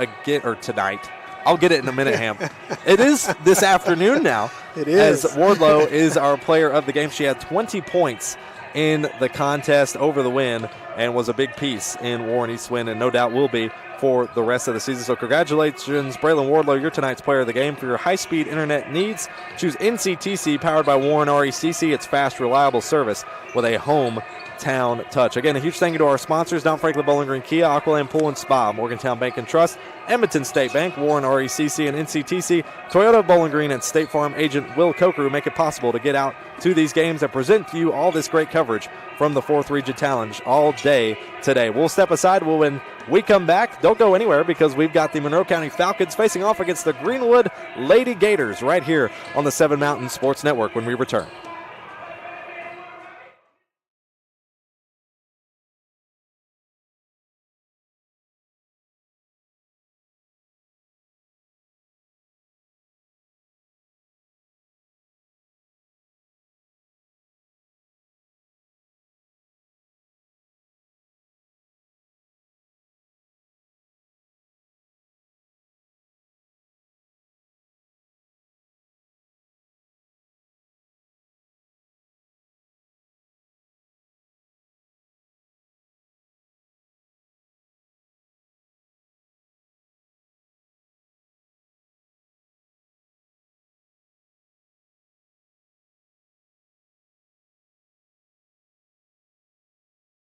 Tonight. I'll get it in a minute, Ham. It is this afternoon now. It is. As Wardlow is our player of the game. She had 20 points in the contest over the win and was a big piece in Warren East's win, and no doubt will be for the rest of the season. So congratulations, Braylon Wardlow. You're tonight's player of the game. For your high-speed internet needs, choose NCTC, powered by Warren RECC. It's fast, reliable service with a hometown touch. Again, a huge thank you to our sponsors, Don Franklin Bowling Green Kia, Aqualand Pool and Spa, Morgantown Bank and Trust, Edmonton State Bank, Warren RECC and NCTC, Toyota Bowling Green, and State Farm agent Will Coker, who make it possible to get out to these games and present to you all this great coverage from the 4th Region Challenge all day today. We'll step aside. When we come back, don't go anywhere, because we've got the Monroe County Falcons facing off against the Greenwood Lady Gators right here on the 7 Mountain Sports Network when we return.